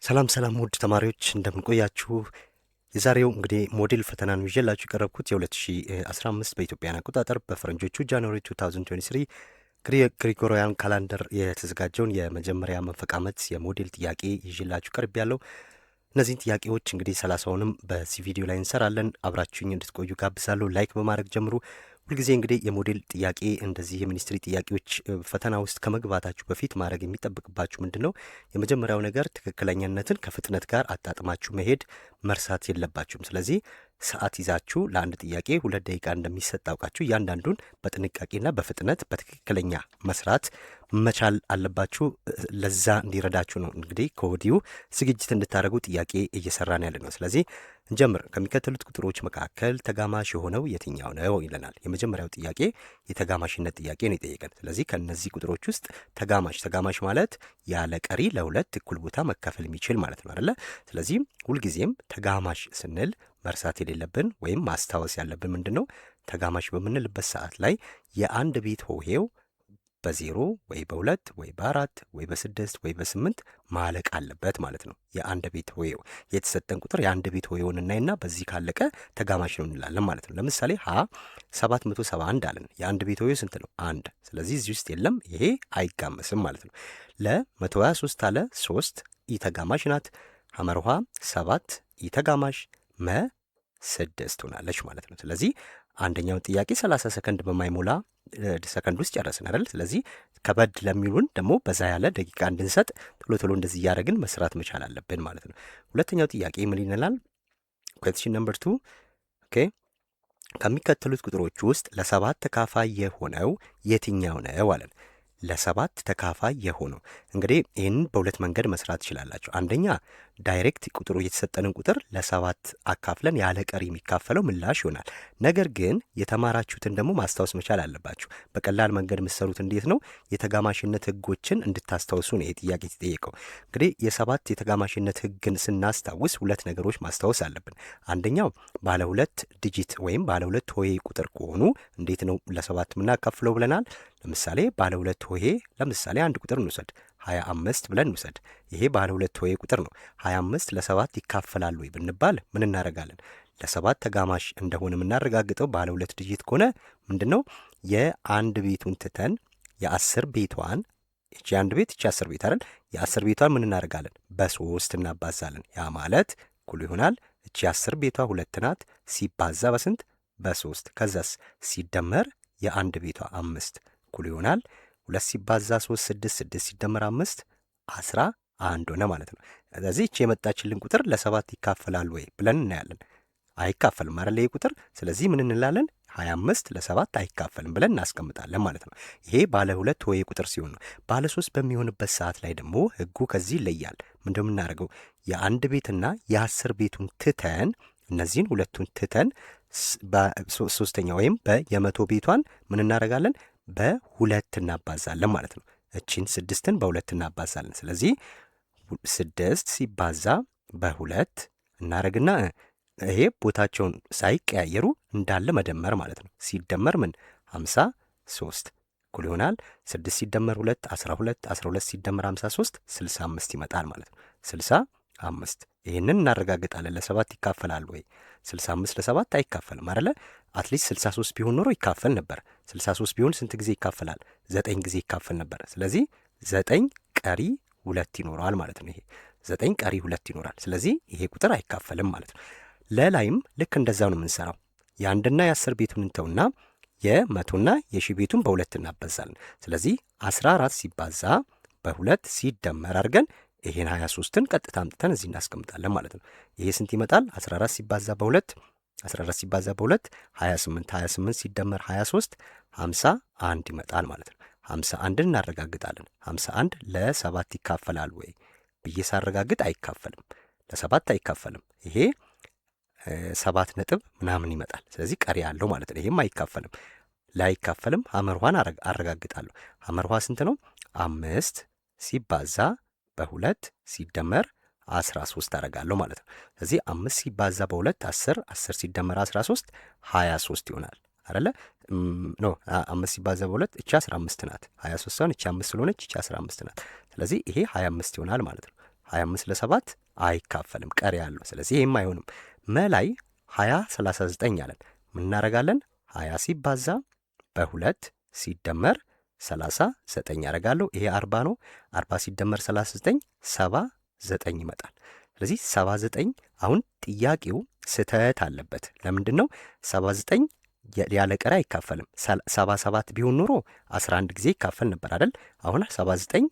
ሰላም ሰላም ውድ ተማሪዎች እንደምን ቆያችሁ? የዛሬው እንግዲህ ሞዴል ፈተና ነው ይዤላችሁ የቀረብኩት የ2015 በኢትዮጵያን አቆጣጠር በፈረንጆቹ ጃንዋሪ 2023 ግሪጎሪያን ካላንደር የተዘጋጀውን የመጀመሪያ መንፈቅ ዓመት የሞዴል ጥያቄ ይዤላችሁ ቀርብ ያለው። እነዚህን ጥያቄዎች እንግዲህ 30ውንም በዚህ ቪዲዮ ላይ እንሰራለን። አብራችሁኝ እንድትቆዩ ጋብዛለሁ። ላይክ በማድረግ ጀምሩ። ሁልጊዜ እንግዲህ የሞዴል ጥያቄ እንደዚህ የሚኒስትሪ ጥያቄዎች ፈተና ውስጥ ከመግባታችሁ በፊት ማድረግ የሚጠብቅባችሁ ምንድን ነው? የመጀመሪያው ነገር ትክክለኛነትን ከፍጥነት ጋር አጣጥማችሁ መሄድ መርሳት የለባችሁም። ስለዚህ ሰዓት ይዛችሁ ለአንድ ጥያቄ 2 ደቂቃ እንደሚሰጥ አውቃችሁ እያንዳንዱን በጥንቃቄና በፍጥነት በትክክለኛ መስራት መቻል አለባችሁ። ለዛ እንዲረዳችሁ ነው እንግዲህ ከወዲሁ ዝግጅት እንድታደርጉ ጥያቄ እየሰራን ያለ ነው። ስለዚህ እንጀምር። ከሚከተሉት ቁጥሮች መካከል ተጋማሽ የሆነው የትኛው ነው ይለናል። የመጀመሪያው ጥያቄ የተጋማሽነት ጥያቄ ነው የጠየቀን። ስለዚህ ከነዚህ ቁጥሮች ውስጥ ተጋማሽ ማለት ያለ ቀሪ ለሁለት እኩል ቦታ መካፈል የሚችል ማለት ነው አይደለ? ስለዚህ ሁልጊዜም ተጋማሽ ስንል መርሳት የሌለብን ወይም ማስታወስ ያለብን ምንድን ነው? ተጋማሽ በምንልበት ሰዓት ላይ የአንድ ቤት ሆሄው በ0 ወይ በ2 ወይ በ4 ወይ በ6 ወይ በ8 ማለቅ አለበት ማለት ነው። የአንድ ቤት ሆሄው የተሰጠን ቁጥር የአንድ ቤት ሆሄውን እናይና በዚህ ካለቀ ተጋማሽ ነው እንላለን ማለት ነው። ለምሳሌ 771 አለን። የአንድ ቤት ሆሄው ስንት ነው? 1። ስለዚህ እዚህ ውስጥ የለም፣ ይሄ አይጋመስም ማለት ነው። ለ123 አለ 3 ኢተጋማሽ ናት። ሐመርሃ 7 ኢተጋማሽ 6 ሆናለች ማለት ነው። ስለዚህ አንደኛውን ጥያቄ 30 ሰከንድ በማይሞላ ሰከንድ ውስጥ ጨረስን አይደል? ስለዚህ ከበድ ለሚሉን ደግሞ በዛ ያለ ደቂቃ እንድንሰጥ ቶሎ እንደዚህ እያደረግን መስራት መቻል አለብን ማለት ነው። ሁለተኛው ጥያቄ ምን ይላል? ኩዌስችን ነምበር 2 ኦኬ። ከሚከተሉት ቁጥሮች ውስጥ ለ7 ተካፋይ የሆነው የትኛው ነው አለን። ለ7 ተካፋይ የሆነው እንግዲህ ይህንን በሁለት መንገድ መስራት ትችላላችሁ። አንደኛ ዳይሬክት ቁጥሩ የተሰጠንን ቁጥር ለ7 አካፍለን ያለ ቀሪ የሚካፈለው ምላሽ ይሆናል። ነገር ግን የተማራችሁትን ደግሞ ማስታወስ መቻል አለባችሁ። በቀላል መንገድ የምትሰሩት እንዴት ነው? የተጋማሽነት ህጎችን እንድታስታውሱ ነው ይህ ጥያቄ የተጠየቀው። እንግዲህ የ7 የተጋማሽነት ህግን ስናስታውስ 2 ነገሮች ማስታወስ አለብን። አንደኛው ባለ 2 ዲጂት ወይም ባለ 2 ሆሄ ቁጥር ከሆኑ እንዴት ነው ለ7 የምናካፍለው ብለናል። ለምሳሌ ባለ 2 ሆሄ ለምሳሌ አንድ ቁጥር እንውሰድ 25 ብለን እንውሰድ። ይሄ ባለ 2 ሆሄ ቁጥር ነው። 25 ለ7 ይካፈላል ወይ ብንባል ምን እናደርጋለን? ለ7 ተጋማሽ እንደሆነ የምናረጋግጠው ባለ 2 ዲጂት ከሆነ ምንድነው የአንድ ቤቱን ትተን የ10 ቤቷን እቺ አንድ ቤት እቺ 10 ቤት አይደል? የ10 ቤቷን ምን እናደርጋለን? በ3 እናባዛለን። ያ ማለት እኩል ይሆናል እቺ 10 ቤቷ 2 ናት ሲባዛ በስንት? በ3። ከዛስ ሲደመር የአንድ ቤቷ 5 እኩል ይሆናል 2 ሲባዛ 3 6 6 ሲደመር 5 11 ሆነ ማለት ነው። ስለዚህ እቺ የመጣችልን ቁጥር ለ7 ይካፈላል ወይ ብለን እናያለን። አይካፈልም አይደል ይሄ ቁጥር። ስለዚህ ምን እንላለን? 25 ለ7 አይካፈልም ብለን እናስቀምጣለን ማለት ነው። ይሄ ባለ 2 ሆሄ ቁጥር ሲሆን ነው። ባለ 3 በሚሆንበት ሰዓት ላይ ደግሞ ህጉ ከዚህ ይለያል። ምንድነው የምናደርገው? የአንድ ቤትና የ10 ቤቱን ትተን እነዚህን ሁለቱን ትተን በሶስተኛ ወይም በየመቶ ቤቷን ምን እናደርጋለን? በ2 እናባዛለን ማለት ነው። እቺን 6ን በ2 እናባዛለን። ስለዚህ 6 ሲባዛ በ2 እናደርግና ይሄ ቦታቸውን ሳይቀያየሩ እንዳለ መደመር ማለት ነው። ሲደመር ምን 53 እኩል ይሆናል 6 ሲደመር 2 12 12 ሲደመር 53 65 ይመጣል ማለት ነው። 65 ይህንን እናረጋግጣለን። ለ7 ይካፈላል ወይ? 65 ለ7 አይካፈልም አይደለ? አትሊስት 63 ቢሆን ኖሮ ይካፈል ነበር። 63 ቢሆን ስንት ጊዜ ይካፈላል? 9 ጊዜ ይካፈል ነበር። ስለዚህ 9 ቀሪ 2 ይኖረዋል ማለት ነው። ይሄ 9 ቀሪ 2 ይኖራል። ስለዚህ ይሄ ቁጥር አይካፈልም ማለት ነው። ለላይም ልክ እንደዛው ነው የምንሰራው። የአንድና የ10 ቤቱን እንተውና የመቶና የሺህ ቤቱን በ2 እናበዛለን። ስለዚህ 14 ሲባዛ በ2 ሲደመር አድርገን ይሄን 23ን ቀጥታ አምጥተን እዚህ እናስቀምጣለን ማለት ነው። ይሄ ስንት ይመጣል? 14 ሲባዛ በ2 28 28 ሲደመር 23 51 ይመጣል ማለት ነው። 51ን እናረጋግጣለን። 51 ለ7 ይካፈላል ወይ ብዬ ሳረጋግጥ አይካፈልም። ለ7 አይካፈልም። ይሄ 7 ነጥብ ምናምን ይመጣል። ስለዚህ ቀሪ ያለው ማለት ነው። ይሄም አይካፈልም። ላይካፈልም ሐመርኋን አረጋግጣለሁ። ሐመርኋ ስንት ነው? 5 ሲባዛ በ2 ሲደመር 13 አረጋለሁ ማለት ነው። ስለዚህ 5 ሲባዛ በ2 10 10 ሲደመር 13 23 ይሆናል አይደለ? ኖ 5 ሲባዛ በ2 እቺ 15 ናት። 23 ሳይሆን እቺ 5 ስለሆነች እቺ 15 ናት። ስለዚህ ይሄ 25 ይሆናል ማለት ነው። 25 ለ7 አይካፈልም፣ ቀሪ ያለው። ስለዚህ ይህም አይሆንም። መላይ 20 39 አለን። ምን እናደርጋለን? 20 ሲባዛ በ2 ሲደመር 39 ያደርጋለሁ። ይሄ 40 ነው። 40 ሲደመር 39 79 ይመጣል። ስለዚህ 79 አሁን ጥያቄው ስህተት አለበት። ለምንድን ነው? 79 ያለ ቀሪ አይካፈልም። 77 ቢሆን ኖሮ 11 ጊዜ ይካፈል ነበር አይደል? አሁን 79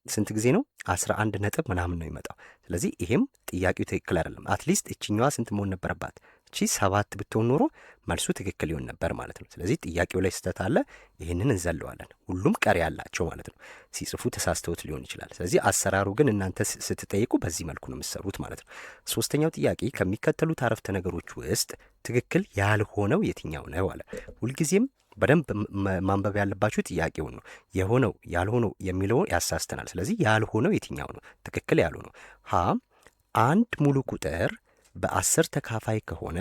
ስንት ጊዜ ነው? 11 ነጥብ ምናምን ነው ይመጣው። ስለዚህ ይሄም ጥያቄው ትክክል አይደለም። አትሊስት እችኛዋ ስንት መሆን ነበረባት? እቺ 7 ብትሆን ኖሮ መልሱ ትክክል ይሆን ነበር ማለት ነው። ስለዚህ ጥያቄው ላይ ስህተት አለ። ይህንን እንዘለዋለን። ሁሉም ቀሪ ያላቸው ማለት ነው። ሲጽፉ ተሳስተውት ሊሆን ይችላል። ስለዚህ አሰራሩ ግን እናንተ ስትጠይቁ በዚህ መልኩ ነው የምትሰሩት ማለት ነው። ሶስተኛው ጥያቄ ከሚከተሉት አረፍተ ነገሮች ውስጥ ትክክል ያልሆነው የትኛው ነው አለ። ሁልጊዜም በደንብ ማንበብ ያለባችሁ ጥያቄውን ነው። የሆነው ያልሆነው የሚለውን ያሳስተናል። ስለዚህ ያልሆነው የትኛው ነው? ትክክል ያልሆነው ሀ አንድ ሙሉ ቁጥር በ10 ተካፋይ ከሆነ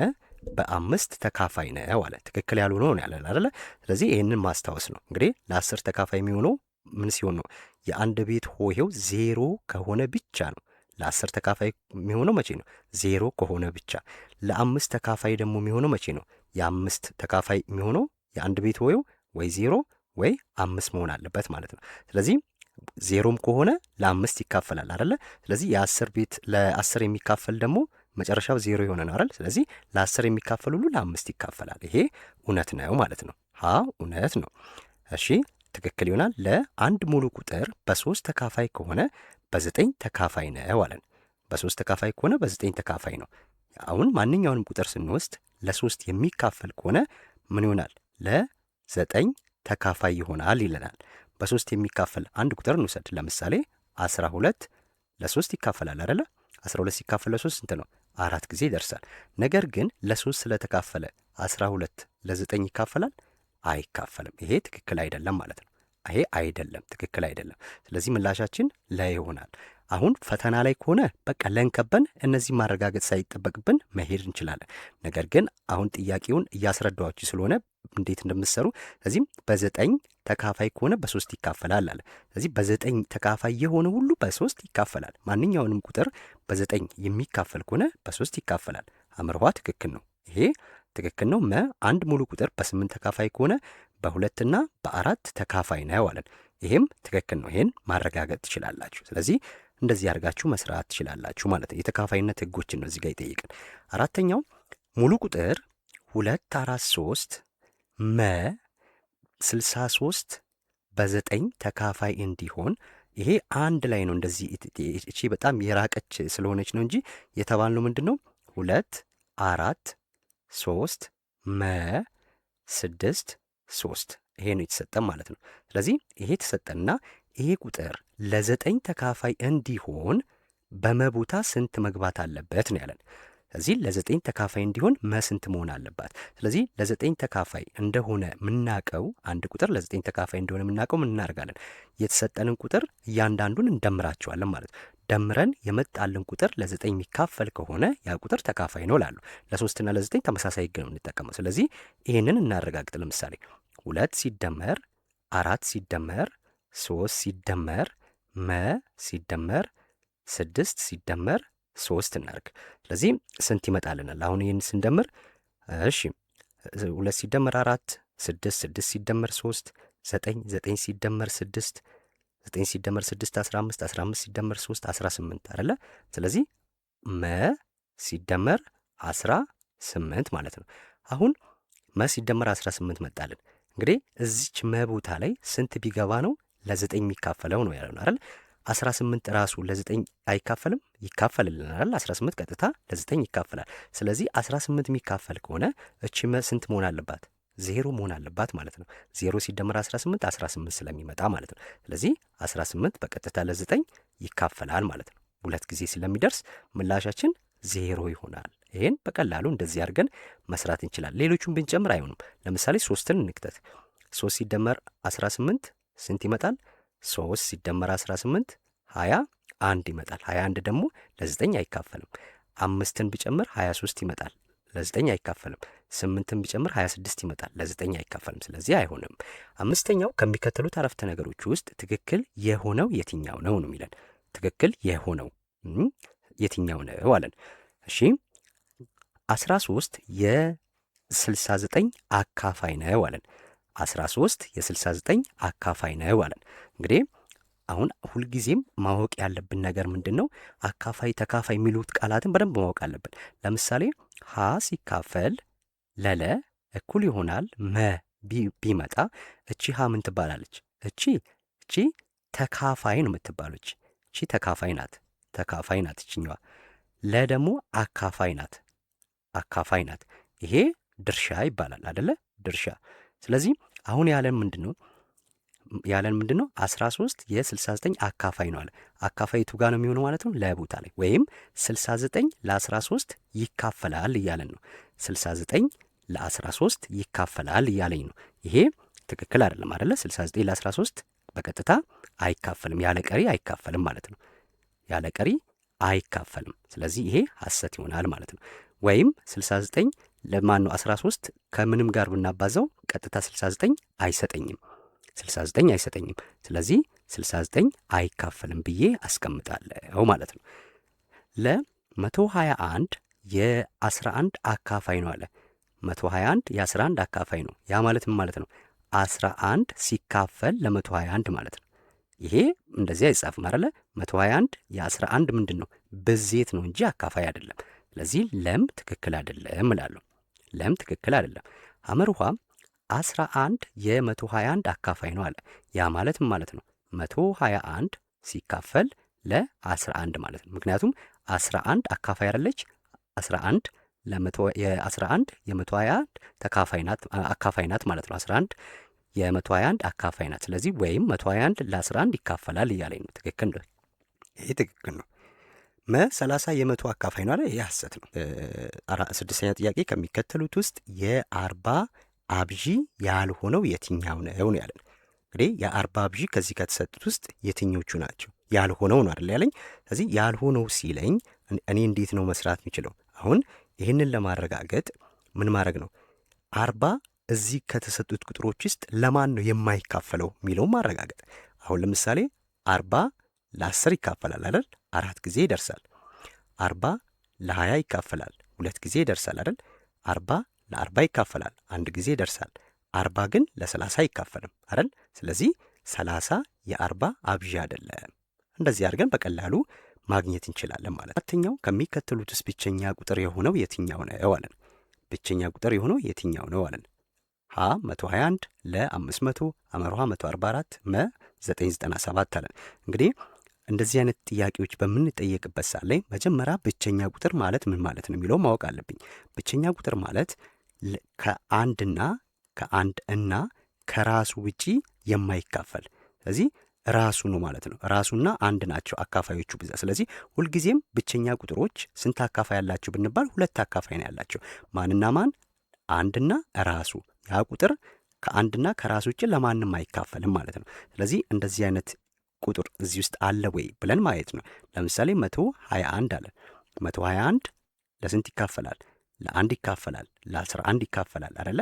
በ5 ተካፋይ ነው አለ። ትክክል ያልሆነው ነው ያለን አይደለ? ስለዚህ ይህንን ማስታወስ ነው። እንግዲህ ለ10 ተካፋይ የሚሆነው ምን ሲሆን ነው? የአንድ ቤት ሆሄው 0 ከሆነ ብቻ ነው። ለ10 ተካፋይ የሚሆነው መቼ ነው? 0 ከሆነ ብቻ። ለ5 ተካፋይ ደግሞ የሚሆነው መቼ ነው? የ5 ተካፋይ የሚሆነው የአንድ ቤት ሆሄው ወይ 0 ወይ 5 መሆን አለበት ማለት ነው። ስለዚህ 0ም ከሆነ ለ5 ይካፈላል አይደለ? ስለዚህ የ10 ቤት ለ10 የሚካፈል ደግሞ መጨረሻው 0 የሆነ ነው አይደል? ስለዚህ ለ10 የሚካፈል ሁሉ ለ5 ይካፈላል። ይሄ እውነት ነው ማለት ነው። ሀ እውነት ነው። እሺ ትክክል ይሆናል። ለአንድ ሙሉ ቁጥር በ3 ተካፋይ ከሆነ በ9 ተካፋይ ነው አለን። በ3 ተካፋይ ከሆነ በ9 ተካፋይ ነው። አሁን ማንኛውንም ቁጥር ስንወስድ ለ3 የሚካፈል ከሆነ ምን ይሆናል? ለ9 ተካፋይ ይሆናል ይለናል። በ3 የሚካፈል አንድ ቁጥር እንውሰድ። ለምሳሌ 12 ለ3 ይካፈላል አይደለ? 12 ሲካፈል ለ3 ስንት ነው? 4 ጊዜ ይደርሳል። ነገር ግን ለ3 ስለተካፈለ 12 ለ9 ይካፈላል? አይካፈልም። ይሄ ትክክል አይደለም ማለት ነው። ይሄ አይደለም፣ ትክክል አይደለም። ስለዚህ ምላሻችን ለ ይሆናል። አሁን ፈተና ላይ ከሆነ በቃ ለንከበን እነዚህ ማረጋገጥ ሳይጠበቅብን መሄድ እንችላለን። ነገር ግን አሁን ጥያቄውን እያስረዳኋችሁ ስለሆነ እንዴት እንደምትሰሩ፣ ስለዚህም በ9 ተካፋይ ከሆነ በ3 ይካፈላል አለ። ስለዚህ በ9 ተካፋይ የሆነ ሁሉ በ3 ይካፈላል። ማንኛውንም ቁጥር በ9 የሚካፈል ከሆነ በ3 ይካፈላል። አምርኋ ትክክል ነው። ይሄ ትክክል ነው። አንድ ሙሉ ቁጥር በ8 ተካፋይ ከሆነ በ2ና በ4 ተካፋይ ነው አለን። ይሄም ትክክል ነው። ይሄን ማረጋገጥ ትችላላችሁ። ስለዚህ እንደዚህ አድርጋችሁ መስራት ትችላላችሁ ማለት ነው። የተካፋይነት ህጎችን ነው እዚህ ጋር ይጠይቃል። አራተኛው ሙሉ ቁጥር 2 4 3 63 በ9 ተካፋይ እንዲሆን ይሄ አንድ ላይ ነው። እንደዚህ እቺ በጣም የራቀች ስለሆነች ነው እንጂ የተባልነው ምንድን ነው? 2 4 3 6 3 ይሄ ነው የተሰጠን ማለት ነው። ስለዚህ ይሄ ተሰጠንና ይሄ ቁጥር ለ9 ተካፋይ እንዲሆን በመቦታ ስንት መግባት አለበት ነው ያለን። ስለዚህ ለ9 ተካፋይ እንዲሆን ስንት መሆን አለባት? ስለዚህ ለ9 ተካፋይ እንደሆነ የምናውቀው አንድ ቁጥር ለ9 ተካፋይ እንደሆነ የምናውቀው ምን እናደርጋለን? የተሰጠንን ቁጥር እያንዳንዱን እንደምራቸዋለን ማለት ነው። ደምረን የመጣልን ቁጥር ለ9 የሚካፈል ከሆነ ያ ቁጥር ተካፋይ ነው ላሉ። ለ3ና ለ9 ተመሳሳይ ህግ ነው የምንጠቀመው። ስለዚህ ይህንን እናረጋግጥ። ለምሳሌ 2 ሲደመር 4 ሲደመር 3 ሲደመር ሲደመር 6 ሲደመር 3 እናርግ። ስለዚህ ስንት ይመጣልናል? አሁን ይህን ስንደምር እሺ 2 ሲደመር 4 6 6 ሲደመር 3 9 9 ሲደመር 6 9 ሲደመር 6 15 15 ሲደመር 3 18 አይደለ? ስለዚህ ሲደመር 18 ማለት ነው። አሁን ሲደመር 18 መጣልን። እንግዲህ እዚች ቦታ ላይ ስንት ቢገባ ነው ለ9 የሚካፈለው ነው ያለው አይደል? 18 ራሱ ለ9 አይካፈልም? ይካፈልልናል። 18 ቀጥታ ለ9 ይካፈላል። ስለዚህ 18 የሚካፈል ከሆነ እቺ ስንት መሆን አለባት? 0 መሆን አለባት ማለት ነው። 0 ሲደመር 18 18 ስለሚመጣ ማለት ነው። ስለዚህ 18 በቀጥታ ለ9 ይካፈላል ማለት ነው። 2 ጊዜ ስለሚደርስ ምላሻችን 0 ይሆናል። ይሄን በቀላሉ እንደዚህ አድርገን መስራት እንችላለን። ሌሎቹን ብንጨምር አይሆንም። ለምሳሌ 3ን እንክተት። 3 ሲደመር 18 ስንት ይመጣል? 3 ሲደመር 18 21 ይመጣል። 21 ደግሞ ለ9 አይካፈልም። 5ን ቢጨምር 23 ይመጣል። ለ9 አይካፈልም። 8ን ቢጨምር 26 ይመጣል። ለ9 አይካፈልም። ስለዚህ አይሆንም። አምስተኛው ከሚከተሉት አረፍተ ነገሮች ውስጥ ትክክል የሆነው የትኛው ነው ነው የሚለን። ትክክል የሆነው የትኛው ነው አለን። እሺ 13 የ69 አካፋይ ነው አለን። 13 የ69 አካፋይ ነው አለን። እንግዲህ አሁን ሁልጊዜም ማወቅ ያለብን ነገር ምንድን ነው? አካፋይ ተካፋይ የሚሉት ቃላትን በደንብ ማወቅ አለብን። ለምሳሌ ሀ ሲካፈል ለለ እኩል ይሆናል መ ቢመጣ እቺ ሀ ምን ትባላለች? እቺ ተካፋይ ነው የምትባለች። እቺ ተካፋይ ናት እችኛዋ። ለ ደግሞ አካፋይ ናት። ይሄ ድርሻ ይባላል አደለ? ድርሻ። ስለዚህ አሁን ያለን ምንድን ነው? 13 የ69 አካፋይ ነው አለ። አካፋይ ቱ ጋር ነው የሚሆነው ማለት ነው፣ ለቦታ ላይ ወይም 69 ለ13 ይካፈላል እያለን ነው። 69 ለ13 ይካፈላል እያለኝ ነው። ይሄ ትክክል አይደለም አደለ? 69 ለ13 በቀጥታ አይካፈልም፣ ያለ ቀሪ አይካፈልም ማለት ነው። ያለ ቀሪ አይካፈልም። ስለዚህ ይሄ ሐሰት ይሆናል ማለት ነው። ወይም 69 ለማን ነው 13 ከምንም ጋር ብናባዛው ቀጥታ 69 አይሰጠኝም። ስለዚህ 69 አይካፈልም ብዬ አስቀምጣለሁ ማለት ነው። ለ121 የ11 አካፋይ ነው አለ። 121 የ11 አካፋይ ነው። ያ ማለት ምን ማለት ነው? 11 ሲካፈል ለ121 ማለት ነው። ይሄ እንደዚህ አይጻፍም አይደለ? 121 የ11 ምንድን ነው? ብዜት ነው እንጂ አካፋይ አይደለም። ስለዚህ ለም ትክክል አይደለም እላለሁ። ለም ትክክል አይደለም። ሐመርኋ 11 የ121 አካፋይ ነው አለ። ያ ማለት ምን ማለት ነው? 121 ሲካፈል ለ11 ማለት ነው። ምክንያቱም 11 አካፋይ አይደለች። 11 የ11 የ121 አካፋይ ናት ማለት ነው። 11 የ121 አካፋይ ናት። ስለዚህ ወይም 121 ለ11 ይካፈላል እያለኝ ነው። ትክክል ነው። ይሄ ትክክል ነው። 30 የ100 አካፋይ ነው አለ። ይህ ሐሰት ነው። ስድስተኛ ጥያቄ ከሚከተሉት ውስጥ የ40 አብዢ ያልሆነው የትኛው ነው ያለን። እንግዲህ የ40 አብዢ ከዚህ ከተሰጡት ውስጥ የትኞቹ ናቸው? ያልሆነው ነው አይደል ያለኝ። ስለዚህ ያልሆነው ሲለኝ እኔ እንዴት ነው መስራት የሚችለው? አሁን ይህንን ለማረጋገጥ ምን ማድረግ ነው? 40 እዚህ ከተሰጡት ቁጥሮች ውስጥ ለማን ነው የማይካፈለው የሚለው ማረጋገጥ። አሁን ለምሳሌ 40 ለ10 ይካፈላል አይደል? 4 ጊዜ ይደርሳል። 40 ለ20 ይካፈላል 2 ጊዜ ይደርሳል አይደል? 40 ለ40 ይካፈላል 1 ጊዜ ይደርሳል። 40 ግን ለ30 አይካፈልም አይደል? ስለዚህ 30 የ40 አብዢ አይደለም። እንደዚህ አድርገን በቀላሉ ማግኘት እንችላለን ማለት ነው። አራተኛው ከሚከተሉት ውስጥ ብቸኛ ቁጥር የሆነው የትኛው ነው አለን። ብቸኛ ቁጥር የሆነው የትኛው ነው አለን። ሀ 121 ለ 500 ሐመርኋ 144 መ 997 አለን። እንግዲህ እንደዚህ አይነት ጥያቄዎች በምንጠየቅበት ሰዓት ላይ መጀመሪያ ብቸኛ ቁጥር ማለት ምን ማለት ነው የሚለው ማወቅ አለብኝ። ብቸኛ ቁጥር ማለት ከአንድ እና ከራሱ ውጪ የማይካፈል፣ ስለዚህ ራሱ ነው ማለት ነው። ራሱና አንድ ናቸው አካፋዮቹ ብዛት። ስለዚህ ሁልጊዜም ብቸኛ ቁጥሮች ስንት አካፋይ ያላቸው ብንባል 2 አካፋይ ነው ያላቸው። ማንና ማን? አንድና ራሱ። ያ ቁጥር ከአንድና ከራሱ ውጪ ለማንም አይካፈልም ማለት ነው። ስለዚህ እንደዚህ አይነት ቁጥር እዚህ ውስጥ አለ ወይ ብለን ማየት ነው። ለምሳሌ 121 አለ። 121 ለስንት ይካፈላል? ለ1 ይካፈላል፣ ለ11 ይካፈላል አይደለ?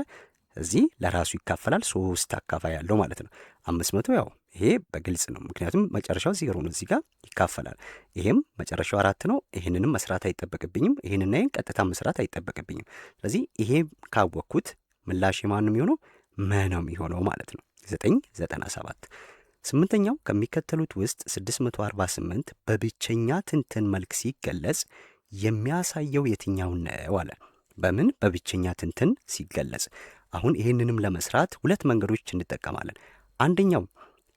እዚህ ለራሱ ይካፈላል 3 አካፋይ ያለው ማለት ነው። 500 ያው ይሄ በግልጽ ነው፣ ምክንያቱም መጨረሻው 0 ነው። እዚህ ጋር ይካፈላል። ይሄም መጨረሻው 4 ነው። ይሄንንም መስራት አይጠበቅብኝም። ይሄንና ይሄን ቀጥታ መስራት አይጠበቅብኝም። ስለዚህ ይሄ ካወቅኩት ምላሽ ማን ነው የሚሆነው? መ ነው የሚሆነው ማለት ነው። 997። ስምንተኛው ከሚከተሉት ውስጥ 648 በብቸኛ ትንትን መልክ ሲገለጽ የሚያሳየው የትኛው ነው አለ። በምን? በብቸኛ ትንትን ሲገለጽ። አሁን ይህንንም ለመስራት 2 መንገዶች እንጠቀማለን። አንደኛው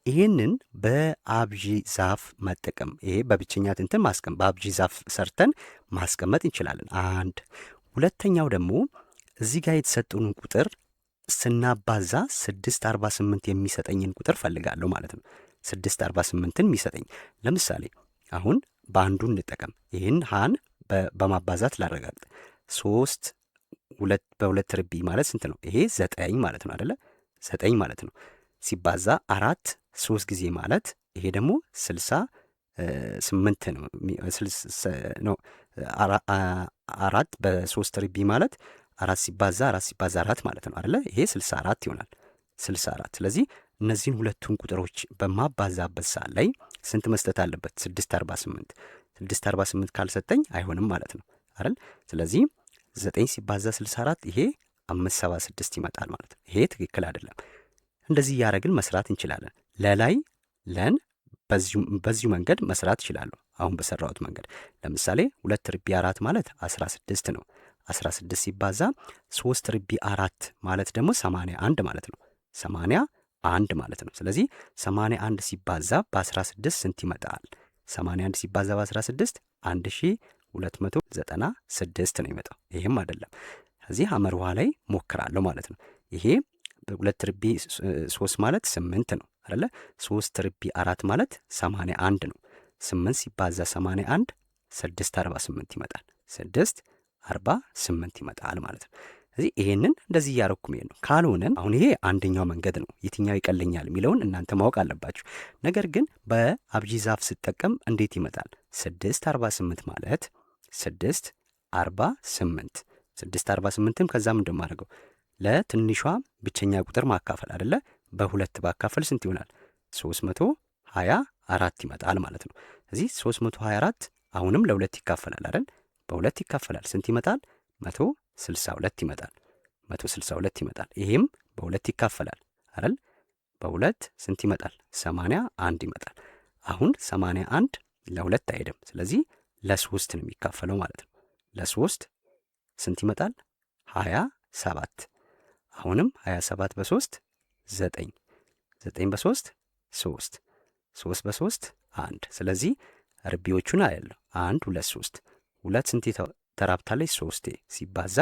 ይህንን በአብዢ ዛፍ መጠቀም፣ ይሄ በብቸኛ ትንትን በአብዢ ዛፍ ሰርተን ማስቀመጥ እንችላለን። አንድ። ሁለተኛው ደግሞ እዚህ ጋር የተሰጡን ቁጥር ስናባዛ 648 የሚሰጠኝን ቁጥር ፈልጋለሁ ማለት ነው። 648ን የሚሰጠኝ ለምሳሌ አሁን በአንዱ እንጠቀም። ይህን ሃን በማባዛት ላረጋግጥ። 3 በ2 ርቢ ማለት ስንት ነው? ይሄ 9 ማለት ነው አይደለ? 9 ማለት ነው። ሲባዛ 4 3 ጊዜ ማለት ይሄ ደግሞ 68 ነው። 4 በ3 ርቢ ማለት 4 ሲባዛ 4 ማለት ነው አይደለ? ይሄ 64 ይሆናል። 64። ስለዚህ እነዚህን ሁለቱን ቁጥሮች በማባዛበት ሰዓት ላይ ስንት መስጠት አለበት? 648። 648 ካልሰጠኝ አይሆንም ማለት ነው አይደል? ስለዚህ 9 ሲባዛ 64 ይሄ 576 ይመጣል ማለት ነው። ይሄ ትክክል አይደለም። እንደዚህ እያደረግን መስራት እንችላለን። ለላይ ለን በዚሁ መንገድ መስራት እችላለሁ። አሁን በሰራሁት መንገድ ለምሳሌ 2 ርቢ 4 ማለት 16 ነው። 16 ሲባዛ 3 ርቢ 4 ማለት ደግሞ 81 ማለት ነው። 81 ማለት ነው። ስለዚህ 81 ሲባዛ በ16 ስንት ይመጣል? 81 ሲባዛ በ16 1296 ነው ይመጣው። ይሄም አይደለም። እዚህ ሐመር ውሃ ላይ ሞክራለሁ ማለት ነው። ይሄ 2 ርቢ 3 ማለት 8 ነው አይደለ? 3 ርቢ 4 ማለት 81 ነው። 8 ሲባዛ 81 648 ይመጣል። 648 ይመጣል ማለት ነው። ስለዚህ ይሄንን እንደዚህ እያረኩ መሄድ ነው። ካልሆነ አሁን ይሄ አንደኛው መንገድ ነው። የትኛው ይቀለኛል የሚለውን እናንተ ማወቅ አለባችሁ። ነገር ግን በአብጂ ዛፍ ስጠቀም እንዴት ይመጣል? 648 ማለት 648 648ም ከዛም እንደማደርገው ለትንሿ ብቸኛ ቁጥር ማካፈል አይደለ? በሁለት ባካፈል ስንት ይሆናል? 324 ይመጣል ማለት ነው። ስለዚህ 324 አሁንም ለሁለት ይካፈላል አይደል? በሁለት ይካፈላል ስንት ይመጣል? 162 ይመጣል። 162 ይመጣል። ይሄም በሁለት ይካፈላል አይደል? በሁለት ስንት ይመጣል? 81 ይመጣል። አሁን 81 ለሁለት አይሄድም። ስለዚህ ለሶስት ነው የሚካፈለው ማለት ነው። ለሶስት ስንት ይመጣል? 27። አሁንም 27 በ3 9 9 በ3 3 3 በ3 1። ስለዚህ ርቢዎቹን አያለሁ 1 2 3 2 ስንት ተራብታለች? 3 ሲባዛ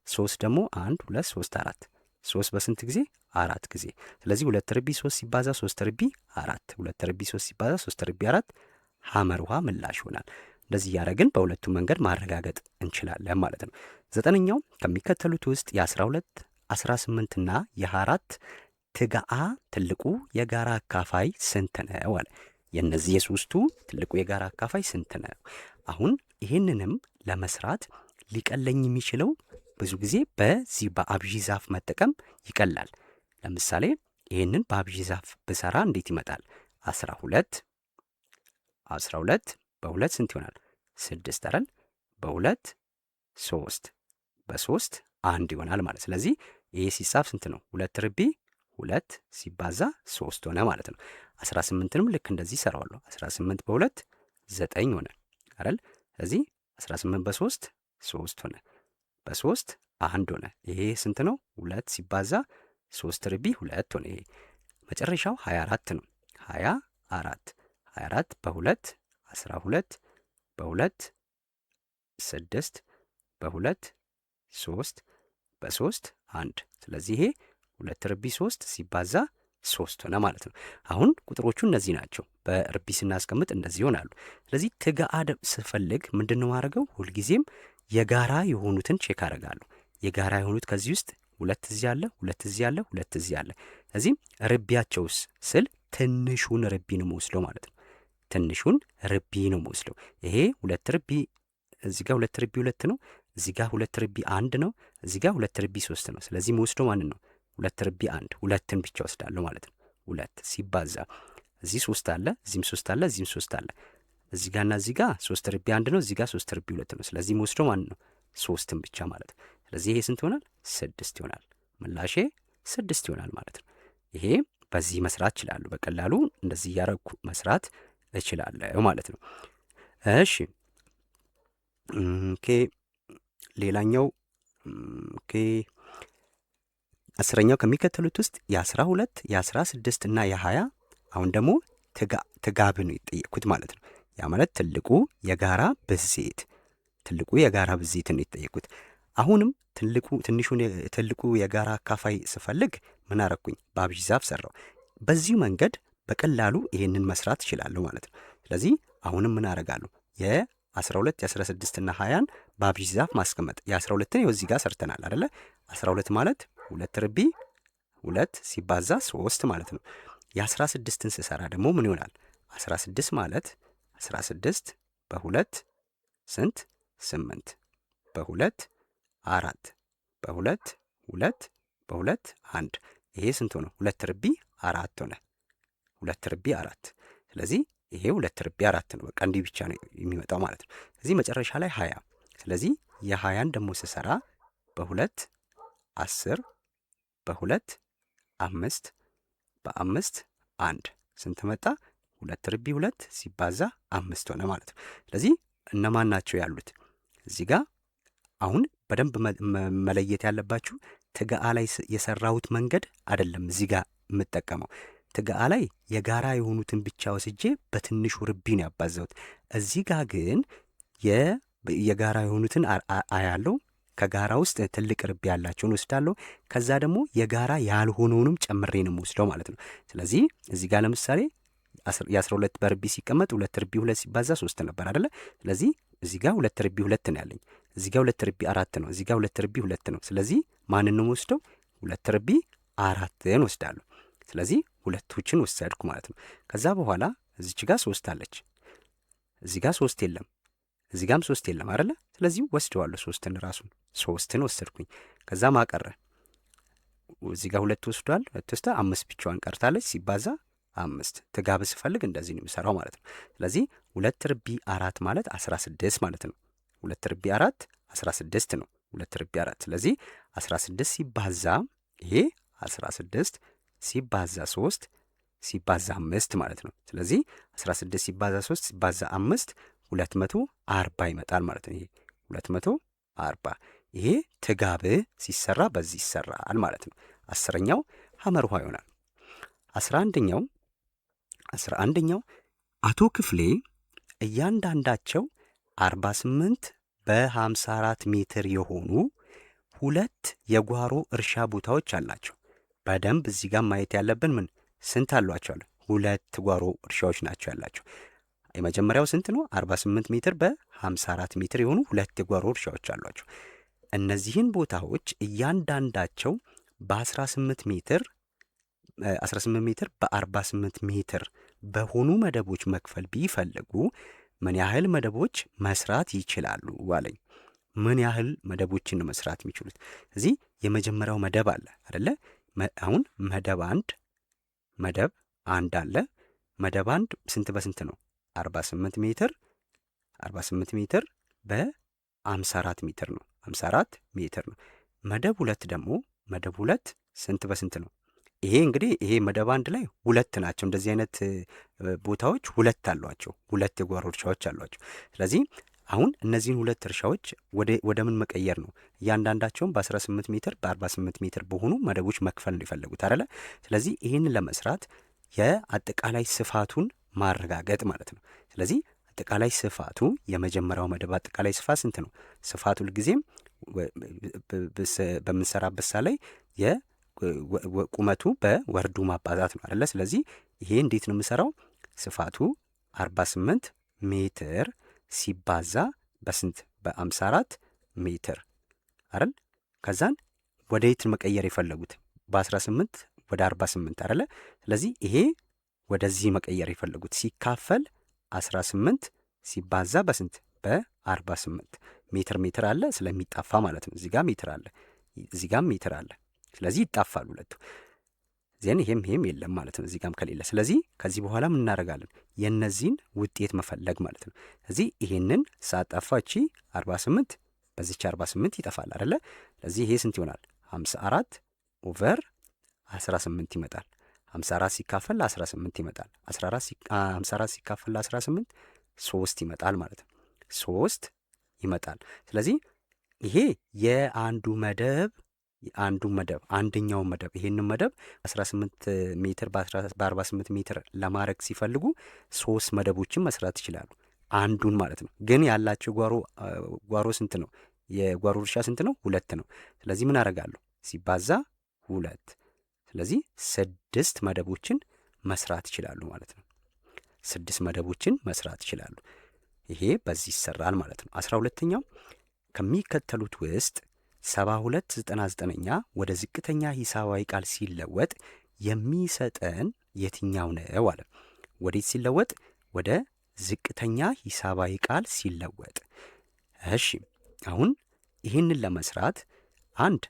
3 ደግሞ 1 2 3 4 3 በስንት ጊዜ? 4 ጊዜ። ስለዚህ 2 ርቢ 3 ሲባዛ 3 ርቢ 4 2 ርቢ 3 ሲባዛ 3 ርቢ 4 ሐመር ውሃ ምላሽ ይሆናል። እንደዚህ እያደረግን በሁለቱም መንገድ ማረጋገጥ እንችላለን ማለት ነው። ዘጠነኛው ከሚከተሉት ውስጥ የ12 18 እና የ24 ትጋአ ትልቁ የጋራ አካፋይ ስንት ነው አለ። የእነዚህ የሶስቱ ትልቁ የጋራ አካፋይ ስንት ነው? አሁን ይህንንም ለመስራት ሊቀለኝ የሚችለው ብዙ ጊዜ በዚህ በአብዢ ዛፍ መጠቀም ይቀላል። ለምሳሌ ይህንን በአብዢ ዛፍ ብሰራ እንዴት ይመጣል? 12 በሁለት ስንት ይሆናል? 6 አይደል? በሁለት 3 በ3 1 ይሆናል ማለት። ስለዚህ ይሄ ሲጻፍ ስንት ነው? 2 ርቢ 2 ሲባዛ 3 ሆነ ማለት ነው። 18ንም ልክ እንደዚህ እሰራዋለሁ። 18 በ2 9 ሆነ አይደል? ስለዚህ 18 በ3 3 ሆነ፣ በ3 1 ሆነ። ይሄ ስንት ነው? 2 ሲባዛ 3 ርቢ 2 ሆነ። ይሄ መጨረሻው 24 ነው። 24 በ2 12 በ2 6 በ2 3 በ3 1። ስለዚህ ይሄ 2 ርቢ 3 ሲባዛ 3 ሆነ ማለት ነው። አሁን ቁጥሮቹ እነዚህ ናቸው። በርቢ ስናስቀምጥ እንደዚህ ይሆናሉ። ስለዚህ ትጋአ ስፈልግ ምንድን ነው ማድረገው? ሁልጊዜም የጋራ የሆኑትን ቼክ አደርጋለሁ። የጋራ የሆኑት ከዚህ ውስጥ 2 እዚህ አለ፣ 2 እዚህ አለ፣ 2 እዚህ አለ። ስለዚህ ርቢያቸውስ ስል ትንሹን ርቢ ነው የምወስደው ማለት ነው። ትንሹን ርቢ ነው የምወስደው። ይሄ 2 ርቢ እዚህ ጋር 2 ርቢ 2 ነው። እዚህ ጋር 2 ርቢ 1 ነው። እዚህ ጋር 2 ርቢ 3 ነው። ስለዚህ የምወስደው ማንን ነው? 2 ርቢ 1 ሁለትን ብቻ ወስዳለሁ ማለት ነው። 2 ሲባዛ እዚህ 3 አለ፣ እዚህም 3 አለ፣ እዚህም 3 አለ። እዚህ ጋርና እዚህ ጋር 3 ርቢ 1 ነው። እዚህ ጋር 3 ርቢ 2 ነው። ስለዚህ የምወስደው ማንን ነው? 3ን ብቻ ማለት ነው። ስለዚህ ይሄ ስንት ይሆናል? 6 ይሆናል። ምላሼ 6 ይሆናል ማለት ነው። ይሄ በዚህ መስራት እችላለሁ። በቀላሉ እንደዚህ እያረኩ መስራት እችላለሁ ማለት ነው። እሺ ኦኬ። ሌላኛው ኦኬ 10ኛው ከሚከተሉት ውስጥ የ12 የ16 እና የ20 አሁን ደግሞ ትጋብ ነው የጠየቅኩት ማለት ነው። ያ ማለት ትልቁ የጋራ ብዜት ነው የጠየቅኩት። አሁንም ትልቁ የጋራ አካፋይ ስፈልግ ምን አረኩኝ? በአብዢ ዛፍ ሰራው። በዚሁ መንገድ በቀላሉ ይሄንን መስራት እችላለሁ ማለት ነው። ስለዚህ አሁንም ምን አረጋለሁ? የ12 የ16 እና 20ን በአብዢ ዛፍ ማስቀመጥ። የ12ን ይኸው እዚህ ጋር ሰርተናል አይደለ? 12 ማለት 2 ርቢ 2 ሲባዛ 3 ማለት ነው። የ16ን ስሰራ ደግሞ ምን ይሆናል? 16 ማለት 16 በ2 ስንት? 8 በ2 4 በ2 2 በ2 1። ይሄ ስንት ሆነ? 2 ርቢ 4 ሆነ። 2 ርቢ 4። ስለዚህ ይሄ 2 ርቢ 4 ነው። በቃ እንዲህ ብቻ ነው የሚመጣው ማለት ነው። እዚህ መጨረሻ ላይ 20። ስለዚህ የ20ን ደግሞ ስሰራ በ2 10 በ2 5 በ5 1 ስንት መጣ? 2 ርቢ 2 ሲባዛ 5 ሆነ ማለት ነው። ስለዚህ እነማን ናቸው ያሉት እዚህ ጋር? አሁን በደንብ መለየት ያለባችሁ ትግአ ላይ የሰራሁት መንገድ አይደለም እዚህ ጋር የምጠቀመው። ትግአ ላይ የጋራ የሆኑትን ብቻ ወስጄ በትንሹ ርቢ ነው ያባዛሁት። እዚህ ጋር ግን የጋራ የሆኑትን አያለው። ከጋራ ውስጥ ትልቅ ርቢ ያላቸውን ወስዳለሁ። ከዛ ደግሞ የጋራ ያልሆነውንም ጨምሬ ነው የምወስደው ማለት ነው። ስለዚህ እዚህ ጋር ለምሳሌ የ12 በርቢ ሲቀመጥ 2 ርቢ 2 ሲባዛ 3 ነበር አይደለ? ስለዚህ እዚህ ጋር 2 ርቢ 2 ነው ያለኝ። እዚህ ጋር 2 ርቢ 4 ነው። እዚህ ጋር 2 ርቢ 2 ነው። ስለዚህ ማንን ነው የምወስደው? 2 ርቢ 4ን ወስዳለሁ። ስለዚህ ሁለቶችን ወሰድኩ ማለት ነው። ከዛ በኋላ እዚች ጋር 3 አለች። እዚህ ጋር 3 የለም። እዚህ ጋርም 3 የለም አይደለ? ስለዚህ ወስደዋለሁ 3ን ራሱን 3ን ወሰድኩኝ። ከዛ ማቀረ እዚህ ጋር 2 ወስዷል። 2 ወስዳ 5 ብቻዋን ቀርታለች ሲባዛ 5 ትጋብ ስፈልግ እንደዚህ ነው የሚሰራው ማለት ነው። ስለዚህ 2 ርቢ 4 ማለት 16 ማለት ነው። 2 ርቢ 4 16 ነው። 2 ርቢ 4 ስለዚህ 16 ሲባዛ ይሄ 16 ሲባዛ 3 ሲባዛ 5 ማለት ነው። ስለዚህ 16 ሲባዛ 3 ሲባዛ 5 240 ይመጣል ማለት ነው። ይሄ 240 ይሄ ትጋብ ሲሰራ በዚህ ይሰራል ማለት ነው። 10ኛው ሐመርኋ ይሆናል። 11ኛው አቶ ክፍሌ እያንዳንዳቸው 48 በ54 ሜትር የሆኑ 2 የጓሮ እርሻ ቦታዎች አላቸው። በደንብ እዚህ ጋር ማየት ያለብን ምን ስንት አሏቸዋል? 2 ጓሮ እርሻዎች ናቸው ያላቸው። የመጀመሪያው ስንት ነው? 48 ሜትር በ54 ሜትር የሆኑ 2 የጓሮ እርሻዎች አሏቸው። እነዚህን ቦታዎች እያንዳንዳቸው በ18 ሜትር በ48 ሜትር በሆኑ መደቦች መክፈል ቢፈልጉ ምን ያህል መደቦች መስራት ይችላሉ አለኝ። ምን ያህል መደቦችን ነው መስራት የሚችሉት? እዚህ የመጀመሪያው መደብ አለ አይደለ? አሁን መደብ አንድ አለ። መደብ አንድ ስንት በስንት ነው? 48 ሜትር በ54 ሜትር ነው። 54 ሜትር ነው። መደብ ሁለት ደግሞ መደብ ሁለት ስንት በስንት ነው? ይሄ እንግዲህ ይሄ መደብ አንድ ላይ 2 ናቸው። እንደዚህ አይነት ቦታዎች 2 አሏቸው። 2 የጓሮ እርሻዎች አሏቸው። ስለዚህ አሁን እነዚህን 2 እርሻዎች ወደ ምን መቀየር ነው? እያንዳንዳቸውም በ18 ሜትር በ48 ሜትር በሆኑ መደቦች መክፈል ነው የፈለጉት አይደለ? ስለዚህ ይህንን ለመስራት የአጠቃላይ ስፋቱን ማረጋገጥ ማለት ነው። ስለዚህ አጠቃላይ ስፋቱ የመጀመሪያው መደብ አጠቃላይ ስፋት ስንት ነው? ስፋቱ ሁልጊዜም በምንሰራበት ሳ ላይ ቁመቱ በወርዱ ማባዛት ነው አይደለ? ስለዚህ ይሄ እንዴት ነው የምሰራው? ስፋቱ 48 ሜትር ሲባዛ በስንት? በ54 ሜትር አይደል? ከዛን ወደ የት መቀየር የፈለጉት? በ18 ወደ 48 አይደለ? ስለዚህ ይሄ ወደዚህ መቀየር የፈለጉት ሲካፈል 18 ሲባዛ በስንት? በ48 ሜትር አለ ስለሚጣፋ ማለት ነው። እዚህ ጋር ሜትር አለ፣ እዚህ ጋር ሜትር አለ። ስለዚህ ይጣፋሉ ሁለቱ። ዜን ይሄም የለም ማለት ነው እዚህ ጋም ከሌለ። ስለዚህ ከዚህ በኋላ ምን እናደርጋለን? የነዚህን ውጤት መፈለግ ማለት ነው። ስለዚህ ይሄንን ሳጠፋ እቺ 48 በዚች 48 ይጠፋል አይደለ? ስለዚህ ይሄ ስንት ይሆናል? 54 ኦቨር 18 ይመጣል። 54 ሲካፈል 18 ይመጣል። 54 ሲካፈል 18 3 ይመጣል ማለት ነው። 3 ይመጣል። ስለዚህ ይሄ አንደኛው መደብ ይሄንን መደብ 18 ሜትር በ48 ሜትር ለማድረግ ሲፈልጉ 3 መደቦችን መስራት ይችላሉ። አንዱን ማለት ነው። ግን ያላቸው ጓሮ ስንት ነው? የጓሮ እርሻ ስንት ነው? 2 ነው። ስለዚህ ምን አደርጋለሁ? ሲባዛ 2። ስለዚህ 6 መደቦችን መስራት ይችላሉ ማለት ነው። 6 መደቦችን መስራት ይችላሉ። ይሄ በዚህ ይሰራል ማለት ነው። 12ኛው ከሚከተሉት ውስጥ 7299ኛ ወደ ዝቅተኛ ሂሳባዊ ቃል ሲለወጥ የሚሰጠን የትኛው ነው አለ። ወዴት ሲለወጥ? ወደ ዝቅተኛ ሂሳባዊ ቃል ሲለወጥ። እሺ አሁን ይህንን ለመስራት አንድ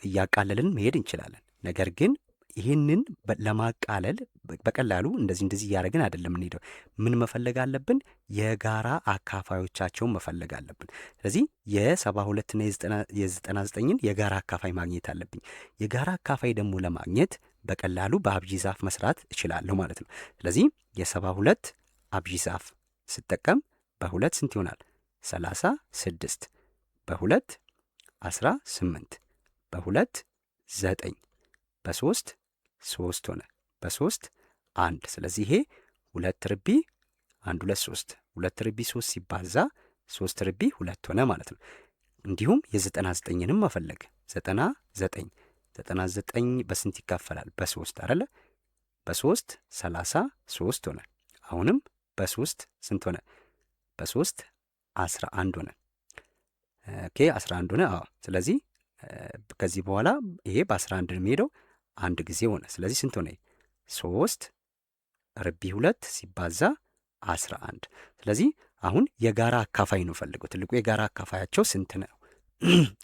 እያቃለልን መሄድ እንችላለን። ነገር ግን ይህንን ለማቃለል በቀላሉ እንደዚህ እያደረግን አይደለም እንሄደው። ምን መፈለግ አለብን? የጋራ አካፋዮቻቸውን መፈለግ አለብን። ስለዚህ የ72ና የ99ን የጋራ አካፋይ ማግኘት አለብኝ። የጋራ አካፋይ ደግሞ ለማግኘት በቀላሉ በአብዢ ዛፍ መስራት እችላለሁ ማለት ነው። ስለዚህ የ72 አብዢ ዛፍ ስጠቀም በሁለት ስንት ይሆናል? 36 በሁለት 18 በሁለት 9 በሶስት 3 ሆነ በሶስት 1። ስለዚህ ይሄ 2 ርቢ 1 2 3 2 ርቢ 3 ሲባዛ 3 ርቢ 2 ሆነ ማለት ነው። እንዲሁም የ99ንም መፈለግ 99 በስንት ይካፈላል? በ3 አይደለ? በ3 33 ሆነ። አሁንም በ3 ስንት ሆነ? በ3 11 ሆነ። ኦኬ 11 ሆነ። አዎ ስለዚህ ከዚህ በኋላ ይሄ በ11 ነው የሚሄደው አንድ ጊዜ ሆነ። ስለዚህ ስንት ሆነ? 3 ርቢ 2 ሲባዛ 11። ስለዚህ አሁን የጋራ አካፋይ ነው ፈልገው። ትልቁ የጋራ አካፋያቸው ስንት ነው?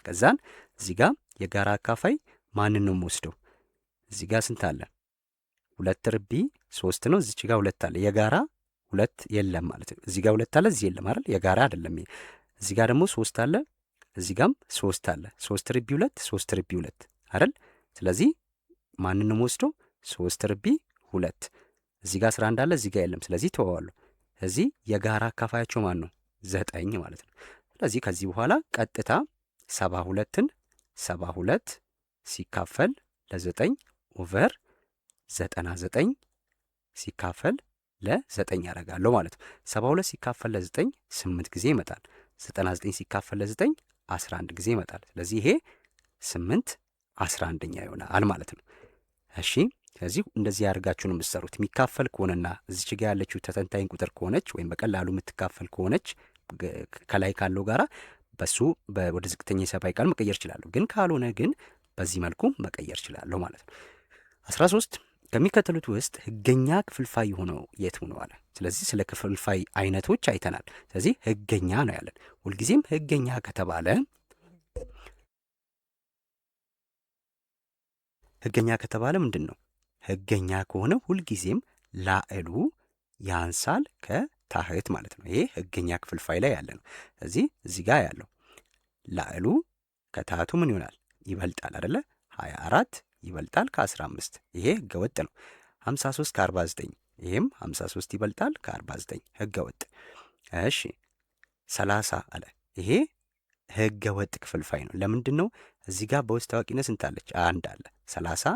ከዛን እዚህ ጋር የጋራ አካፋይ ማንን ነው የምወስደው? እዚህ ጋር ስንት አለ? 2 ርቢ 3 ነው። እዚች ጋር 2 አለ። የጋራ 2 የለም ማለት ነው። እዚህ ጋር 2 አለ፣ እዚህ የለም አይደል? የጋራ አይደለም ይሄ። እዚህ ጋር ደግሞ 3 አለ፣ እዚህ ጋርም 3 አለ። 3 ርቢ 2 3 ርቢ 2 አይደል? ስለዚህ ማንን ነው የምወስደው? 3 ርቢ 2። እዚህ ጋር 11 አለ፣ እዚህ ጋር የለም። ስለዚህ ተዋዋሉ። እዚህ የጋራ አካፋያቸው ማን ነው? 9 ማለት ነው። ስለዚህ ከዚህ በኋላ ቀጥታ 72ን 72 ሲካፈል ለ9 ኦቨር 99 ሲካፈል ለ9 ያደርጋለሁ ማለት ነው። 72 ሲካፈል ለ9 8 ጊዜ ይመጣል። 99 ሲካፈል ለ9 11 ጊዜ ይመጣል። ስለዚህ ይሄ 8 11ኛ ይሆናል ማለት ነው። እሺ ስለዚህ እንደዚህ ያደርጋችሁ ነው የምትሰሩት። የሚካፈል ከሆነና እዚች ጋር ያለችው ተተንታኝ ቁጥር ከሆነች ወይም በቀላሉ የምትካፈል ከሆነች ከላይ ካለው ጋራ በሱ ወደ ዝቅተኛ የሰባይ ቃል መቀየር እችላለሁ። ግን ካልሆነ ግን በዚህ መልኩ መቀየር እችላለሁ ማለት ነው። 13 ከሚከተሉት ውስጥ ህገኛ ክፍልፋይ የሆነው የቱ ነው አለ። ስለዚህ ስለ ክፍልፋይ አይነቶች አይተናል። ስለዚህ ህገኛ ነው ያለን። ሁልጊዜም ህገኛ ከተባለ ምንድን ነው? ህገኛ ከሆነ ሁልጊዜም ላዕሉ ያንሳል ከታህት ማለት ነው። ይሄ ህገኛ ክፍልፋይ ላይ ያለ ነው። ስለዚህ እዚህ ጋር ያለው ላዕሉ ከታህቱ ምን ይሆናል? ይበልጣል አይደለ? 24 ይበልጣል ከ15። ይሄ ህገወጥ ነው። 53 ከ49 ይሄም 53 ይበልጣል ከ49 ህገወጥ። እሺ 30 አለ። ይሄ ህገወጥ ክፍልፋይ ነው። ለምንድን ነው? እዚህ ጋር በውስጥ ታዋቂነት ስንት አለች? አንድ አለ። 30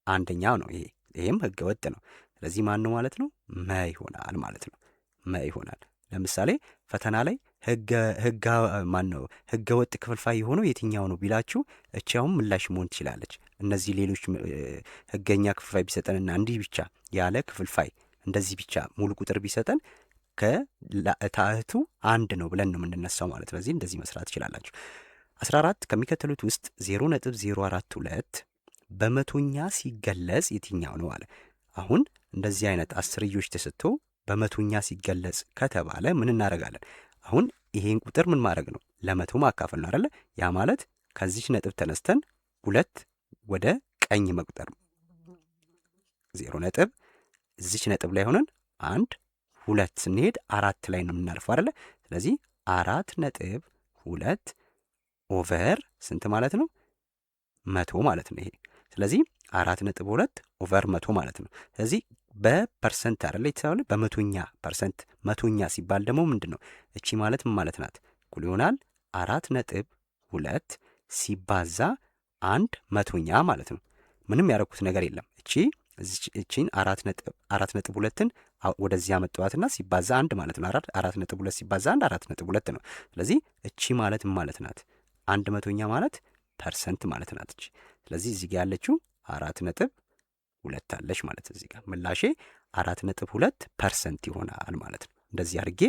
አንደኛው ነው። ይሄም ህገወጥ ነው። ስለዚህ ማን ነው ማለት ነው? መ ይሆናል ማለት ነው። መ ይሆናል። ለምሳሌ ፈተና ላይ ህገወጥ ክፍልፋይ የሆነው የትኛው ነው ቢላችሁ እቻውም ምላሽ መሆን ትችላለች። እነዚህ ሌሎች ህገኛ ክፍልፋይ ቢሰጠንና እንዲህ ብቻ ያለ ክፍልፋይ እንደዚህ ብቻ ሙሉ ቁጥር ቢሰጠን ከታህቱ አንድ ነው ብለን ነው የምንነሳው ማለት። ስለዚህ እንደዚህ መስራት ትችላላችሁ። 14 ከሚከተሉት ውስጥ 0.042 በመቶኛ ሲገለጽ የትኛው ነው አለ። አሁን እንደዚህ አይነት አስርዮሽ ተሰጥቶ በመቶኛ ሲገለጽ ከተባለ ምን እናደርጋለን? አሁን ይሄን ቁጥር ምን ማድረግ ነው? ለመቶ ማካፈል ነው አይደለ? ያ ማለት ከዚች ነጥብ ተነስተን 2 ወደ ቀኝ መቁጠር 0 ነጥብ እዚች ነጥብ ላይ ሆነን 1 2 ስንሄድ 4 ላይ ነው የምናርፈው አይደለ? ስለዚህ 4.2 ኦቨር ስንት ማለት ነው? 100 ማለት ነው ይሄ። ስለዚህ 4.2 ኦቨር 100 ማለት ነው። ስለዚህ በፐርሰንት አይደለ የተባለ በመቶኛ ፐርሰንት። መቶኛ ሲባል ደግሞ ምንድን ነው? እቺ ማለት ምን ማለት ናት? እኩል ይሆናል 4.2 ሲባዛ 1 መቶኛ ማለት ነው። ምንም ያደረኩት ነገር የለም። እቺን 4.2ን ወደዚህ ያመጣዋትና ሲባዛ 1 ማለት ነው። 4.2 ሲባዛ 1 4.2 ነው። ስለዚህ እቺ ማለት ምን ማለት ናት? 1 መቶኛ ማለት ፐርሰንት ማለት ናት እቺ። ስለዚህ እዚህ ጋር ያለችው 4.2 አለች ማለት እዚህ ጋር ምላሼ 4.2% ይሆናል ማለት ነው። እንደዚህ አድርጌ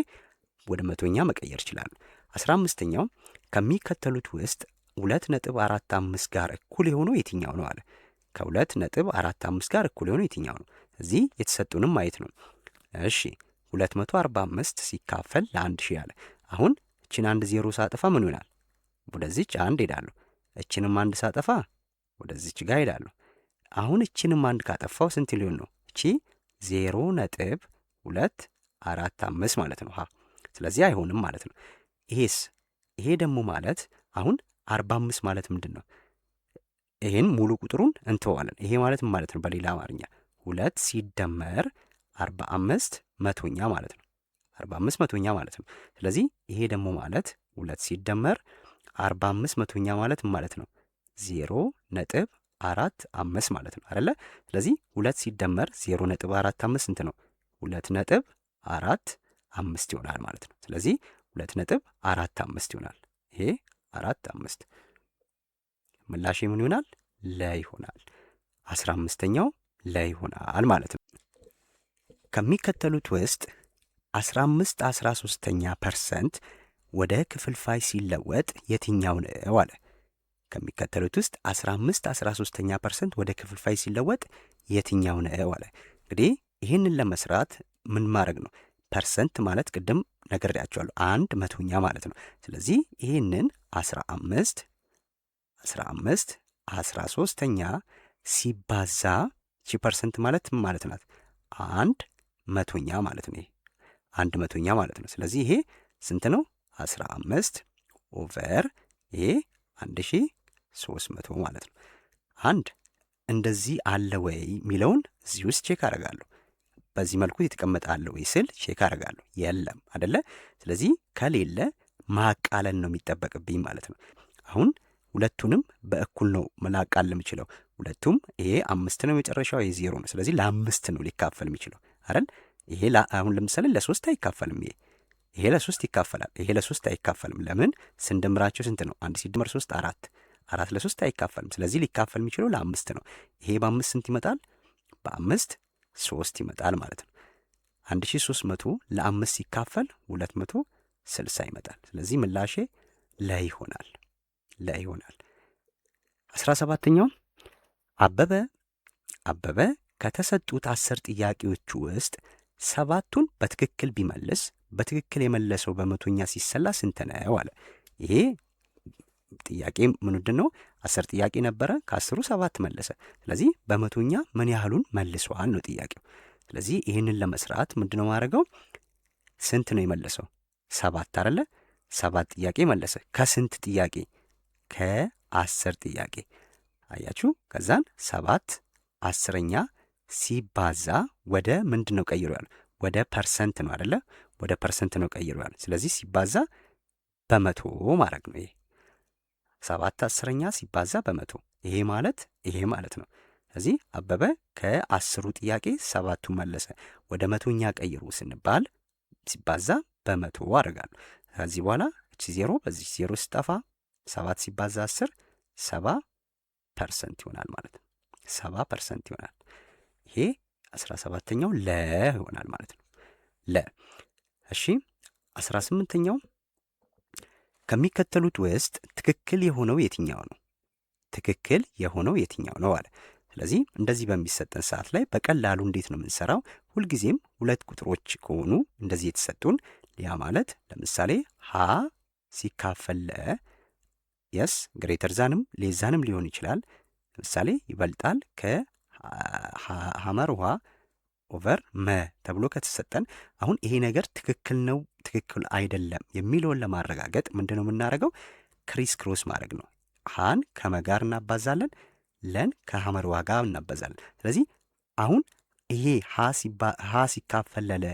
ወደ መቶኛ መቀየር ይችላል። 15ኛው ከሚከተሉት ውስጥ 2.45 ጋር እኩል የሆነው የትኛው ነው አለ። ከ2.45 ጋር እኩል የሆነው የትኛው ነው? እዚህ የተሰጡንም ማየት ነው። እሺ 245 ሲካፈል ለ1000 አለ። አሁን እቺን 1 0 ሳጠፋ ምን ይሆናል? ወደዚች 1 ሄዳለሁ። እቺንም 1 ሳጠፋ ወደዚች ጋር ሄዳለሁ። አሁን እቺንም 1 ካጠፋው ስንት ሊሆን ነው? እቺ 0.245 ማለት ነው ሀ። ስለዚህ አይሆንም ማለት ነው። ይሄ ደግሞ ማለት አሁን 45 ማለት ምንድን ነው? ይሄን ሙሉ ቁጥሩን እንተዋለን። ይሄ ማለት ምን ማለት ነው? በሌላ አማርኛ 2 ሲደመር 45 መቶኛ ማለት ነው። 45 መቶኛ ማለት ነው። ስለዚህ ይሄ ደግሞ ማለት 2 ሲደመር 45 መቶኛ ማለት ምን ማለት ነው? 0.45 ማለት ነው አይደለ? ስለዚህ 2 ሲደመር 0.45 ስንት ነው? 2.45 ይሆናል ማለት ነው። ስለዚህ 2.45 ይሆናል። ይሄ 45 ምላሽ ምን ይሆናል? ለ ይሆናል። 15ኛው ለ ይሆናል ማለት ነው። ከሚከተሉት ውስጥ 15/13% ወደ ክፍልፋይ ሲለወጥ የትኛው ነው አለ። ከሚከተሉት ውስጥ 15/13% ወደ ክፍልፋይ ሲለወጥ የትኛው ነው አለ። እንግዲህ ይህንን ለመስራት ምን ማድረግ ነው? ፐርሰንት ማለት ቅድም ነግሬያቸዋለሁ 1 መቶኛ ማለት ነው። ስለዚህ ይህንን 15/13ኛ ሲባዛ ቺ ፐርሰንት ማለት ምን ማለት ናት? 1 መቶኛ ማለት ነው። ይሄ 1 መቶኛ ማለት ነው። ስለዚህ ይሄ ስንት ነው? 15 ኦቨር ይሄ 1300 ማለት ነው። አንድ እንደዚህ አለ ወይ የሚለውን እዚህ ውስጥ ቼክ አደርጋለሁ። በዚህ መልኩ የተቀመጠ አለ ወይ ስል ቼክ አደርጋለሁ። የለም አይደለ? ስለዚህ ከሌለ ማቃለል ነው የሚጠበቅብኝ ማለት ነው። አሁን ሁለቱንም በእኩል ነው መላቃል የምችለው። ሁለቱም ይሄ 5 ነው የመጨረሻው፣ ይሄ 0 ነው። ስለዚህ ለ5 ነው ሊካፈል የሚችለው አይደል? ይሄ አሁን ለምሳሌ ለ3 አይካፈልም። ይሄ ለ3 ይካፈላል። ይሄ ለ3 አይካፈልም። ለምን? ስንደምራቸው ስንት ነው? 1 ሲደመር 3 4። 4 ለ3 አይካፈልም። ስለዚህ ሊካፈል የሚችለው ለ5 ነው። ይሄ በ5 ስንት ይመጣል? በ5 3 ይመጣል ማለት ነው። 1300 ለ5 ሲካፈል 260 ይመጣል። ስለዚህ ምላሼ ለ ይሆናል። 17ኛው አበበ ከተሰጡት 10 ጥያቄዎቹ ውስጥ 7ቱን በትክክል ቢመልስ በትክክል የመለሰው በመቶኛ ሲሰላ ስንት ነው አለ። ይሄ ጥያቄ ምንድን ነው? 10 ጥያቄ ነበረ። ከ10ሩ 7 መለሰ። ስለዚህ በመቶኛ ምን ያህሉን መልሷል ነው ጥያቄው። ስለዚህ ይህንን ለመስራት ምንድነው ማድረገው? ስንት ነው የመለሰው? 7 አይደለ? 7 ጥያቄ መለሰ። ከስንት ጥያቄ? ከ10 ጥያቄ። አያችሁ? ከዛን 7 10ኛ ሲባዛ ወደ ምንድን ነው ቀይሮ ያለው? ወደ ፐርሰንት ነው አይደለ? ወደ ፐርሰንት ነው ቀይሮ ያለው። ስለዚህ ሲባዛ በመቶ ማድረግ ነው። ይሄ 7 10ኛ ሲባዛ በመቶ ይሄ ማለት ነው። ስለዚህ አበበ ከ10ሩ ጥያቄ 7ቱን መለሰ። ወደ መቶኛ ቀይሩ ስንባል ሲባዛ በመቶ አደርጋለሁ። ከዚህ በኋላ እቺ 0 በዚህ 0 ስጠፋ 7 ሲባዛ 10 70% ይሆናል ማለት ነው። 70% ይሆናል። ይሄ 17ኛው ለ ይሆናል ማለት ነው። እሺ 18ኛው ከሚከተሉት ውስጥ ትክክል የሆነው የትኛው ነው? ትክክል የሆነው የትኛው ነው አለ። ስለዚህ እንደዚህ በሚሰጠን ሰዓት ላይ በቀላሉ እንዴት ነው የምንሰራው? ሁልጊዜም ሁለት ቁጥሮች ከሆኑ እንደዚህ የተሰጡን ያ ማለት ለምሳሌ ሀ ሲካፈል ለ የስ ግሬተር ዛንም ሌዛንም ሊሆን ይችላል። ለምሳሌ ይበልጣል ከሐመር ውሃ ኦቨር መ ተብሎ ከተሰጠን አሁን ይሄ ነገር ትክክል ነው ትክክል አይደለም የሚለውን ለማረጋገጥ ምንድነው የምናደርገው? ክሪስ ክሮስ ማድረግ ነው። ሃን ከመጋር እናባዛለን፣ ለን ከሐመር ውሃ ጋር እናባዛለን። ስለዚህ አሁን ይሄ ሀ ሲካፈለለ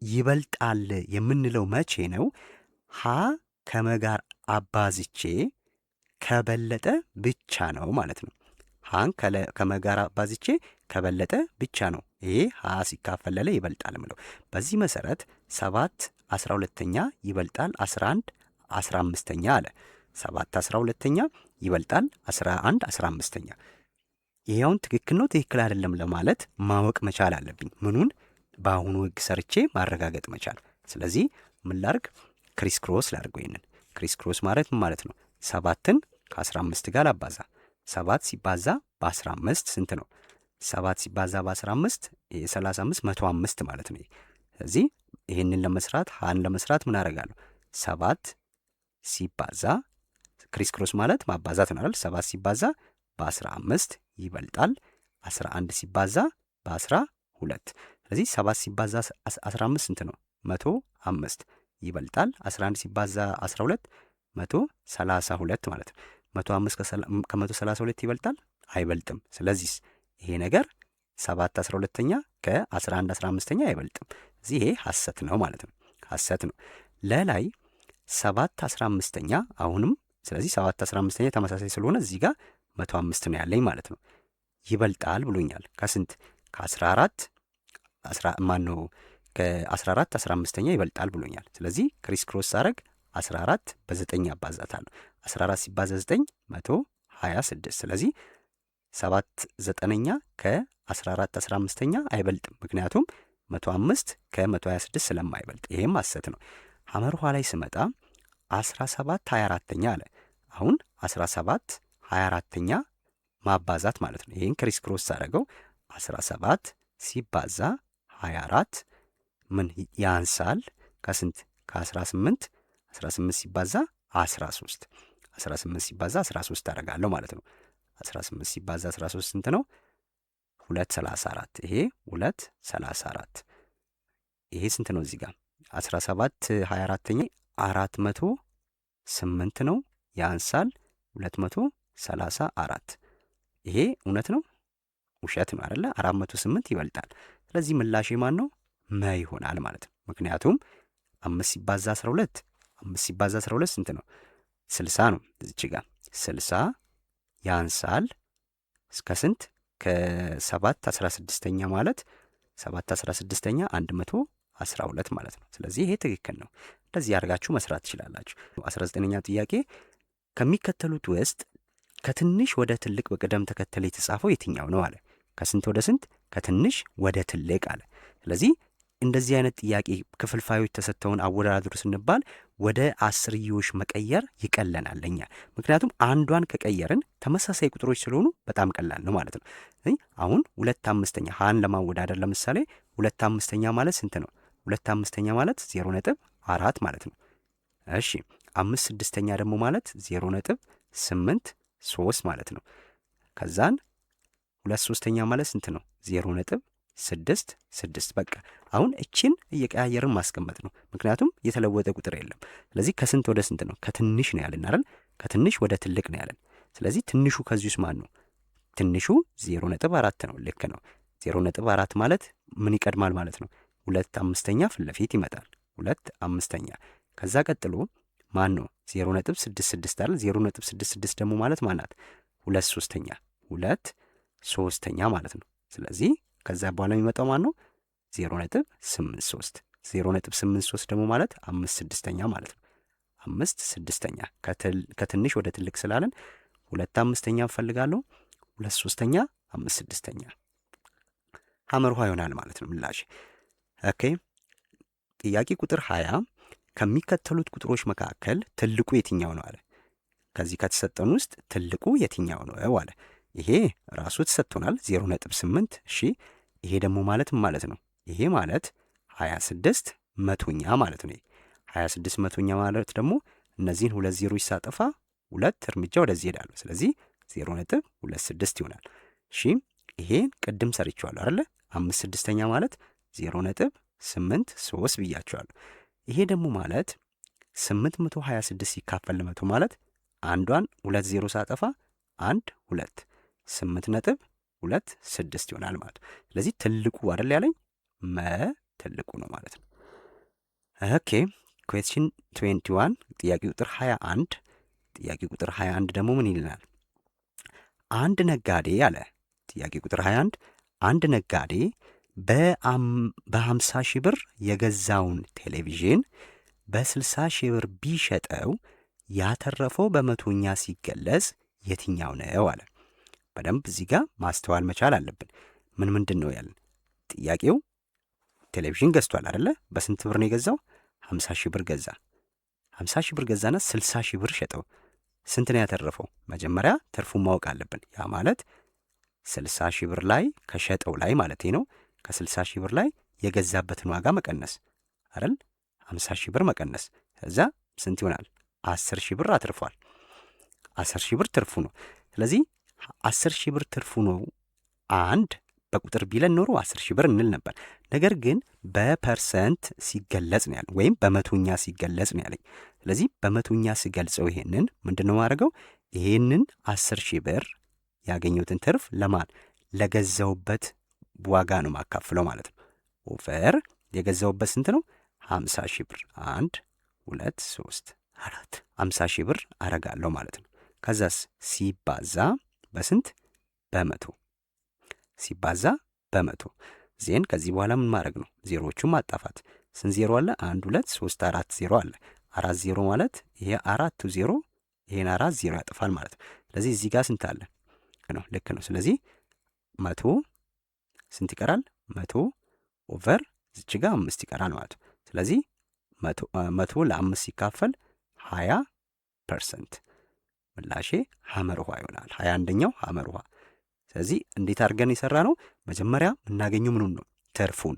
ይበልጣል የምንለው መቼ ነው? ሀ ከመጋር አባዝቼ ከበለጠ ብቻ ነው ማለት ነው። ሃን ከመጋር አባዝቼ ከበለጠ ብቻ ነው ይሄ ሀ ሲካፈለለ ይበልጣል ምለው። በዚህ መሰረት 7 12ኛ ይበልጣል 11 15ኛ አለ። 7 12ኛ ይበልጣል 11 15ኛ። ይሄውን ትክክል ነው ትክክል አይደለም ለማለት ማወቅ መቻል አለብኝ። ምኑን? በአሁኑ ህግ ሰርቼ ማረጋገጥ መቻል። ስለዚህ ምን ላርግ? ክሪስ ክሮስ ላርገው። ይሄንን ክሪስ ክሮስ ማለት ምን ማለት ነው? 7ን ከ15 ጋር አባዛ። 7 ሲባዛ በ15 ስንት ነው? 7 ሲባዛ በ15 35 105 ማለት ነው። ስለዚህ ይሄንን ለመስራት ሃን ለመስራት ምን አደርጋለሁ? 7 ሲባዛ ክሪስ ክሮስ ማለት ማባዛት ነው አይደል? 7 ሲባዛ በ15 ይበልጣል 11 ሲባዛ በ12 2። ስለዚህ 7 ሲባዛ 15 ስንት ነው? 105 ይበልጣል። 11 ሲባዛ 12 132 ማለት ነው። 105 ከ132 ይበልጣል? አይበልጥም። ስለዚህ ይሄ ነገር 7 12ኛ ከ11 15ኛ አይበልጥም። እዚህ ይሄ ሐሰት ነው ማለት ነው። ሐሰት ነው። ለላይ 7 15ኛ አሁንም ስለዚህ 7 15ኛ ተመሳሳይ ስለሆነ እዚህ ጋር 105 ነው ያለኝ ማለት ነው። ይበልጣል ብሎኛል። ከስንት? ከ14 ማን ነው? ከ14 15ኛ ይበልጣል ብሎኛል። ስለዚህ ክሪስ ክሮስ ሳረግ 14 በ9 አባዛታለሁ። 14 ሲባዛ 9 126። ስለዚህ 7 9ኛ ከ14 15ኛ አይበልጥም። ምክንያቱም 105 ከ126 ስለማይበልጥ ይሄም ሐሰት ነው። ሐመርኋ ላይ ስመጣ 17 24ኛ አለ። አሁን 17 24ኛ ማባዛት ማለት ነው። ይሄን ክሪስ ክሮስ ሳደረገው 17 ሲባዛ 24 ምን ያንሳል? ከስንት? ከ18 18 ሲባዛ 13 18 ሲባዛ 13 አደርጋለሁ ማለት ነው። 18 ሲባዛ 13 ስንት ነው? 234 ይሄ 234 ይሄ ስንት ነው? እዚህ ጋር 17 24ኛ 408 ነው ያንሳል 234 ይሄ እውነት ነው ውሸት ነው አይደለ? 408 ይበልጣል። ስለዚህ ምላሽ ማን ነው? መ ይሆናል ማለት ነው። ምክንያቱም 5 ሲባዛ 12 5 ሲባዛ 12 ስንት ነው? 60 ነው። እዚች ጋር 60 ያንሳል እስከ ስንት? ከ7 16ኛ ማለት 7 16ኛ 112 ማለት ነው። ስለዚህ ይሄ ትክክል ነው። እንደዚህ አድርጋችሁ መስራት ትችላላችሁ። 19ኛ ጥያቄ ከሚከተሉት ውስጥ ከትንሽ ወደ ትልቅ በቅደም ተከተል የተጻፈው የትኛው ነው አለ። ከስንት ወደ ስንት? ከትንሽ ወደ ትልቅ አለ። ስለዚህ እንደዚህ አይነት ጥያቄ ክፍልፋዮች ተሰጥተውን አወዳድሩ ስንባል ወደ አስርዮሽ መቀየር ይቀለናል ለኛ። ምክንያቱም አንዷን ከቀየርን ተመሳሳይ ቁጥሮች ስለሆኑ በጣም ቀላል ነው ማለት ነው። አሁን 2/5 ሀን ለማወዳደር ለምሳሌ 2/5 ማለት ስንት ነው? 2/5 ማለት 0.4 ማለት ነው። እሺ 5/6 ደግሞ ማለት 0.83 ማለት ነው። ከዛን 2/3 ማለት ስንት ነው? 0.66 በቃ አሁን እችን እየቀያየርን ማስቀመጥ ነው። ምክንያቱም የተለወጠ ቁጥር የለም። ስለዚህ ከስንት ወደ ስንት ነው? ከትንሽ ነው ያለን አይደል? ከትንሽ ወደ ትልቅ ነው ያለን። ስለዚህ ትንሹ ከዚህ ውስጥ ማን ነው? ትንሹ 0.4 ነው። ልክ ነው። 0.4 ማለት ምን ይቀድማል ማለት ነው? 2/5 ፊት ለፊት ይመጣል። 2/5 ከዛ ቀጥሎ ማን ነው? 0.66 አይደል? 0.66 ደግሞ ማለት ማናት? 2/3 2/3 ማለት ነው። ስለዚህ ከዛ በኋላ የሚመጣው ማን ነው? 0.83 0.83 ደግሞ ማለት 5/6 ማለት ነው። 5/6 ከትንሽ ወደ ትልቅ ስላለን 2/5 እንፈልጋለሁ። 2/3 5/6 ሐመርኋ ይሆናል ማለት ነው ምላሽ። ኦኬ ጥያቄ ቁጥር 20 ከሚከተሉት ቁጥሮች መካከል ትልቁ የትኛው ነው አለ። ከዚህ ከተሰጠን ውስጥ ትልቁ የትኛው ነው አለ። ይሄ ራሱ ተሰጥቶናል 0.8። እሺ ይሄ ደግሞ ማለት ማለት ነው። ይሄ ማለት 26 መቶኛ ማለት ነው። 26 መቶኛ ማለት ደግሞ እነዚህን ሁለት ዜሮች ሳጠፋ ሁለት እርምጃ ወደዚህ ሄዳለሁ። ስለዚህ 0.26 ይሆናል። እሺ ይሄን ቅድም ሰርቼዋለሁ አይደለ? 5/6 ማለት 0.83 ብያቸዋለሁ። ይሄ ደግሞ ማለት 826 ሲካፈል ለመቶ ማለት አንዷን ሁለት ዜሮ ሳጠፋ 1 2 8.26 ይሆናል ማለት ነው። ስለዚህ ትልቁ አይደል ያለኝ መ ትልቁ ነው ማለት ነው። ኦኬ ኩዌስችን 21 ጥያቄ ቁጥር 21 ጥያቄ ቁጥር 21 ደግሞ ምን ይልናል? አንድ ነጋዴ አለ። ጥያቄ ቁጥር 21 አንድ ነጋዴ በ50 ሺህ ብር የገዛውን ቴሌቪዥን በ60 ሺህ ብር ቢሸጠው ያተረፈው በመቶኛ ሲገለጽ የትኛው ነው አለ። በደንብ እዚህ ጋር ማስተዋል መቻል አለብን። ምንድን ነው ያለን? ጥያቄው ቴሌቪዥን ገዝቷል አይደለ? በስንት ብር ነው የገዛው? 50 ሺህ ብር ገዛ። 50 ሺህ ብር ገዛና 60 ሺህ ብር ሸጠው። ስንት ነው ያተረፈው? መጀመሪያ ትርፉን ማወቅ አለብን። ያ ማለት 60 ሺህ ብር ላይ ከሸጠው ላይ ማለት ነው። ከ60 ሺህ ብር ላይ የገዛበትን ዋጋ መቀነስ አይደል? 50 ሺህ ብር መቀነስ። ከዛ ስንት ይሆናል? 10 ሺህ ብር አትርፏል። 10 ሺህ ብር ትርፉ ነው። ስለዚህ 10 ሺህ ብር ትርፉ ነው አንድ በቁጥር ቢለን ኖሮ 10 ሺህ ብር እንል ነበር። ነገር ግን በፐርሰንት ሲገለጽ ነው ያለኝ፣ ወይም በመቶኛ ሲገለጽ ነው ያለኝ። ስለዚህ በመቶኛ ሲገልጸው ይሄንን ምንድነው ማድረገው? ይሄንን 10 ሺህ ብር ያገኘሁትን ትርፍ ለማን ለገዛውበት ዋጋ ነው ማካፍለው ማለት ነው። ኦቨር የገዛውበት ስንት ነው? 50 ሺህ ብር 1 2 3 4 50 ሺህ ብር አረጋለሁ ማለት ነው። ከዛስ ሲባዛ በስንት? በመቶ ሲባዛ በመቶ ዜን ከዚህ በኋላ ምን ማድረግ ነው? ዜሮዎቹን ማጣፋት። ስንት ዜሮ አለ? 1 2 3 4 ዜሮ አለ። 4 ዜሮ ማለት ይሄ 4ቱ ዜሮ ይሄን 4 ዜሮ ያጠፋል ማለት ነው። ስለዚህ እዚህ ጋር ስንት አለ ነው? ልክ ነው። ስለዚህ መቶ ስንት ይቀራል? 100 ኦቨር እዚች ጋር 5 ይቀራል ማለት ነው። ስለዚህ 100 ለ5 ሲካፈል 20% ምላሼ ሐመር ውሃ ይሆናል። 21ኛው ሐመር ውሃ። ስለዚህ እንዴት አድርገን የሰራ ነው? መጀመሪያ የምናገኘው ምኑን ነው? ትርፉን።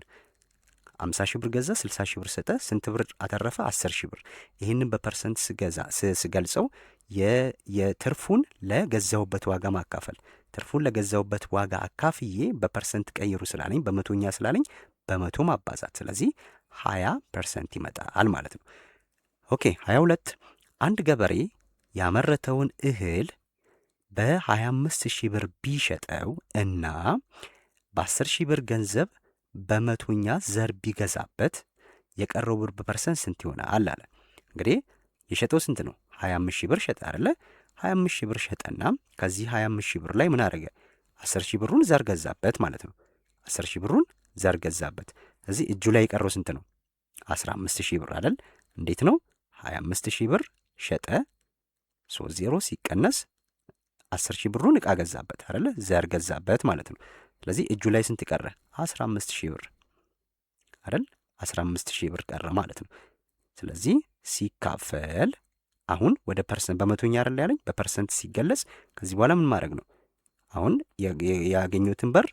50 ሺህ ብር ገዛ፣ 60 ሺህ ብር ሰጠ። ስንት ብር አተረፈ? 10 ሺህ ብር። ይህንን በፐርሰንት ስገልጸው የትርፉን ለገዛውበት ዋጋ ማካፈል። ትርፉን ለገዛውበት ዋጋ አካፍዬ በፐርሰንት ቀይሩ ስላለኝ፣ በመቶኛ ስላለኝ በመቶ ማባዛት። ስለዚህ 20% ይመጣል ማለት ነው። ኦኬ 22 አንድ ገበሬ ያመረተውን እህል በ25 ሺህ ብር ቢሸጠው እና በ10 ሺህ ብር ገንዘብ በመቶኛ ዘር ቢገዛበት የቀረው ብር በፐርሰንት ስንት ይሆናል አለ። እንግዲህ የሸጠው ስንት ነው? 25 ሺህ ብር ሸጠ አይደለ? 25 ሺህ ብር ሸጠና ከዚህ 25 ሺህ ብር ላይ ምን አደረገ? 10 ሺህ ብሩን ዘር ገዛበት ማለት ነው። 10 ሺህ ብሩን ዘር ገዛበት። እዚህ እጁ ላይ የቀረው ስንት ነው? 15 ሺህ ብር አይደል? እንዴት ነው? 25 ሺህ ብር ሸጠ፣ 3 ዜሮ ሲቀነስ 10 ሺህ ብሩን ዕቃ ገዛበት አይደለ? ዘር ገዛበት ማለት ነው። ስለዚህ እጁ ላይ ስንት ቀረ? 15 ሺህ ብር አይደል? 15 ሺህ ብር ቀረ ማለት ነው። ስለዚህ ሲካፈል አሁን ወደ ፐርሰንት በመቶኛ አይደል ያለኝ? በፐርሰንት ሲገለጽ ከዚህ በኋላ ምን ማድረግ ነው? አሁን ያገኘሁትን ብር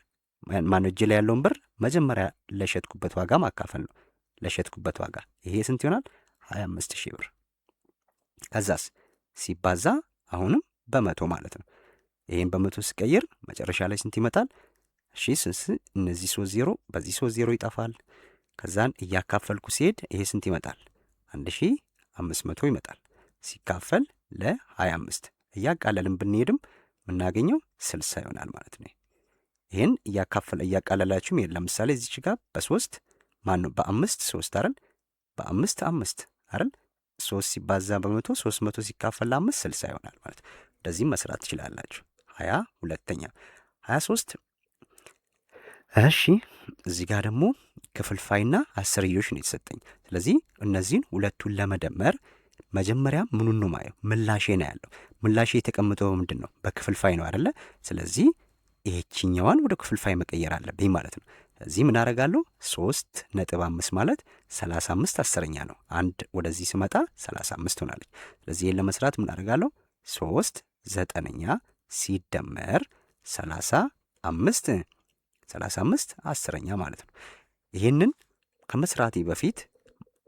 ማነው እጄ ላይ ያለውን ብር መጀመሪያ ለሸጥኩበት ዋጋ ማካፈል ነው። ለሸጥኩበት ዋጋ ይሄ ስንት ይሆናል? 25 ሺህ ብር። ከዛስ ሲባዛ አሁንም በመቶ ማለት ነው። ይሄን በመቶ ስቀይር መጨረሻ ላይ ስንት ይመጣል? እሺ እነዚህ 3 ዜሮ በዚህ 3 ዜሮ ይጠፋል። ከዛን እያካፈልኩ ሲሄድ ይሄ ስንት ይመጣል? 1500 ይመጣል። ሲካፈል ለ25 እያቃለልን ብንሄድም የምናገኘው 60 ይሆናል ማለት ነው። ይህን እያቃለላችሁ ይሄድ። ለምሳሌ እዚች ጋር በ3 ማን ነው? በ5 3 አይደል? በ5 5 አይደል? 3 ሲባዛ በመቶ 300 ሲካፈል ለ5 60 ይሆናል ማለት ነው። እንደዚህም መስራት ትችላላችሁ። 22ኛ 23 እሺ እዚህ ጋር ደግሞ ክፍልፋይና አስርዮሽ ነው የተሰጠኝ። ስለዚህ እነዚህን ሁለቱን ለመደመር መጀመሪያ ምኑን ነው ማየው? ምላሼ ነው ያለው። ምላሼ የተቀመጠው ምንድን ነው? በክፍልፋይ ነው አይደለ? ስለዚህ ይህችኛዋን ወደ ክፍልፋይ መቀየር አለብኝ ማለት ነው። ስለዚህ ምን አደርጋለሁ? 3.5 ማለት 35 አስረኛ ነው። አንድ ወደዚህ ስመጣ 35 ሆናለች። ስለዚህ ይህን ለመስራት ምን አደርጋለሁ? 3 ዘጠነኛ ሲደመር 35 አስረኛ ማለት ነው። ይህንን ከመስራቴ በፊት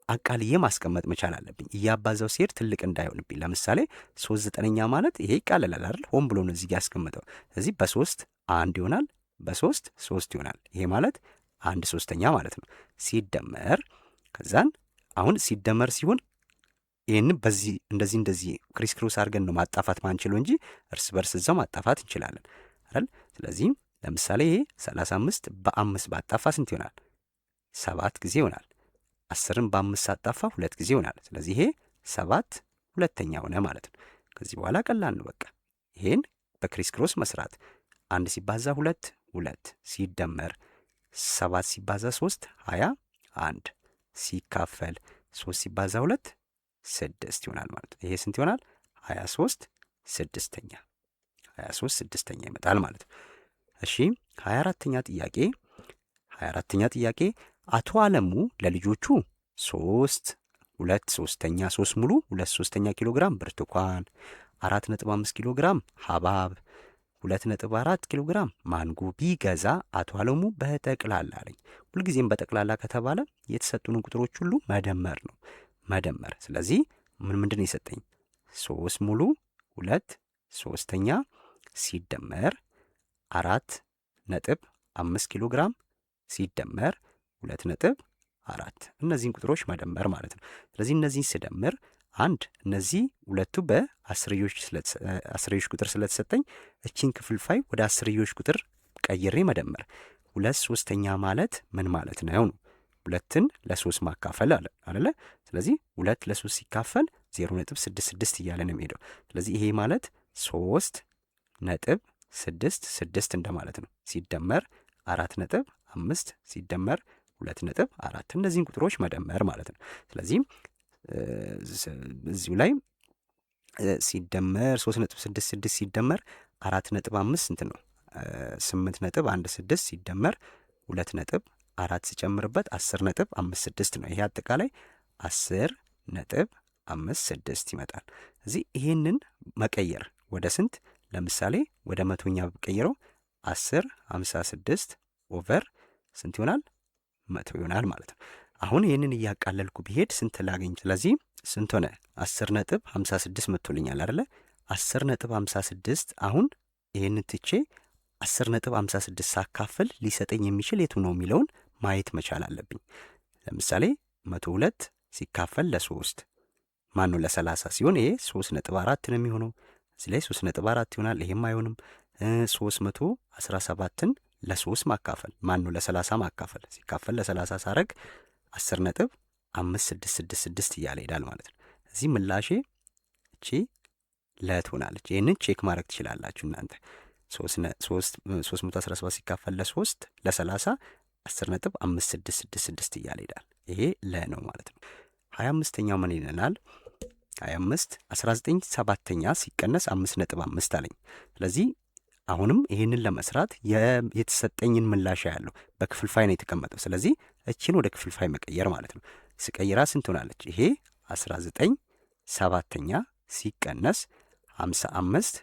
አቃልዬ ማስቀመጥ መቻል አለብኝ። እያባዛው ሲሄድ ትልቅ እንዳይሆንብኝ። ለምሳሌ 3 ዘጠነኛ ማለት ይሄ ይቃለላል አይደል? ሆን ብሎ ነው እዚህ ጋር ያስቀምጠው። ስለዚህ በ3 1 ይሆናል፣ በ3 3 ይሆናል። ይሄ ማለት 1/3 ማለት ነው። ሲደመር ከዛን አሁን ሲደመር ሲሆን ይህንን በዚህ እንደዚህ ክሪስ ክሮስ አድርገን ነው ማጣፋት ማንችለው እንጂ እርስ በርስ እዛው ማጣፋት እንችላለን አይደል? ስለዚህም ለምሳሌ ይሄ 35 በ5 ባጣፋ ስንት ይሆናል? 7 ጊዜ ይሆናል። 10ን በ5 ሳጣፋ 2 ጊዜ ይሆናል። ስለዚህ ይሄ 7 ሁለተኛ ሆነ ማለት ነው። ከዚህ በኋላ ቀላል ነው በቃ ይሄን በክሪስ ክሮስ መስራት። 1 ሲባዛ 2 2 ሲደመር 7 ሲባዛ 3 21 ሲካፈል 3 ሲባዛ 2 6 ይሆናል ማለት ነው። ይሄ ስንት ይሆናል? 23 ስድስተኛ 23 ስድስተኛ ይመጣል ማለት ነው። እሺ 24ኛ ጥያቄ አቶ አለሙ ለልጆቹ 3 ሙሉ 2/3 ኪሎ ግራም ብርቱካን፣ 4.5 ኪሎ ግራም ሐብሐብ፣ 2.4 ኪሎ ግራም ማንጎ ቢገዛ አቶ አለሙ በጠቅላላ አለኝ። ሁልጊዜም በጠቅላላ ከተባለ የተሰጡንን ቁጥሮች ሁሉ መደመር ነው መደመር። ስለዚህ ምንድን ነው የሰጠኝ? 3 ሙሉ 2/3 ሲደመር 4.5 5 ኪሎ ግራም ሲደመር 2.4 እነዚህን ቁጥሮች መደመር ማለት ነው። ስለዚህ እነዚህን ስደምር አንድ እነዚህ ሁለቱ በአስርዮሽ ቁጥር ስለተሰጠኝ እቺን ክፍልፋይ ወደ አስርዮሽ ቁጥር ቀይሬ መደመር 2/3 ማለት ምን ማለት ነው? ሁለትን ለ3 ማካፈል አይደለ? ስለዚህ 2 ለ3 ሲካፈል 0.66 እያለ ነው የሚሄደው። ስለዚህ ይሄ ማለት 3.66 እንደማለት ነው። ሲደመር 4.5 ሲደመር 2.4 እነዚህን ቁጥሮች መደመር ማለት ነው። ስለዚህ እዚሁ ላይ ሲደመር 3.66 ሲደመር 4.5 ስንት ነው? 8.16 ሲደመር 2.4 ሲጨምርበት 10.56 ነው። ይሄ አጠቃላይ 10.56 ይመጣል። እዚህ ይሄንን መቀየር ወደ ስንት? ለምሳሌ ወደ መቶኛ ብቀይረው 1056 ኦቨር ስንት ይሆናል? 100 ይሆናል ማለት ነው። አሁን ይህንን እያቃለልኩ ቢሄድ ስንት ላገኝ? ስለዚህ ስንት ሆነ? 10.56 መጥቶልኛል አይደለ? 10.56 አሁን ይህንን ትቼ 10.56 ሳካፍል ሊሰጠኝ የሚችል የቱ ነው የሚለውን ማየት መቻል አለብኝ። ለምሳሌ 102 ሲካፈል ለ3 ማን ነው? ለ30 ሲሆን ይሄ 3.4 ነው የሚሆነው። እዚህ ላይ 3.4 ይሆናል። ይሄም አይሆንም። 317ን ለ3 ማካፈል ማን ነው? ለ30 ማካፈል ሲካፈል ለ30 ሳረግ 10.5666 እያለ ይሄዳል ማለት ነው። እዚህ ምላሼ እቺ ለትሆናለች። ይህንን ቼክ ማድረግ ትችላላችሁ እናንተ። 317 ሲካፈል ለ3 ለ30 10.5666 እያለ ይሄዳል። ይሄ ለ ነው ማለት ነው። 25ኛው ምን ይለናል? 25 19 ሰባተኛ ሲቀነስ 5.5 አለኝ። ስለዚህ አሁንም ይህንን ለመስራት የተሰጠኝን ምላሽ ያለው በክፍልፋይ ነው የተቀመጠው። ስለዚህ እቺን ወደ ክፍልፋይ መቀየር ማለት ነው። ስቀይራ ስንት ሆናለች? ይሄ 19 ሰባተኛ ሲቀነስ 55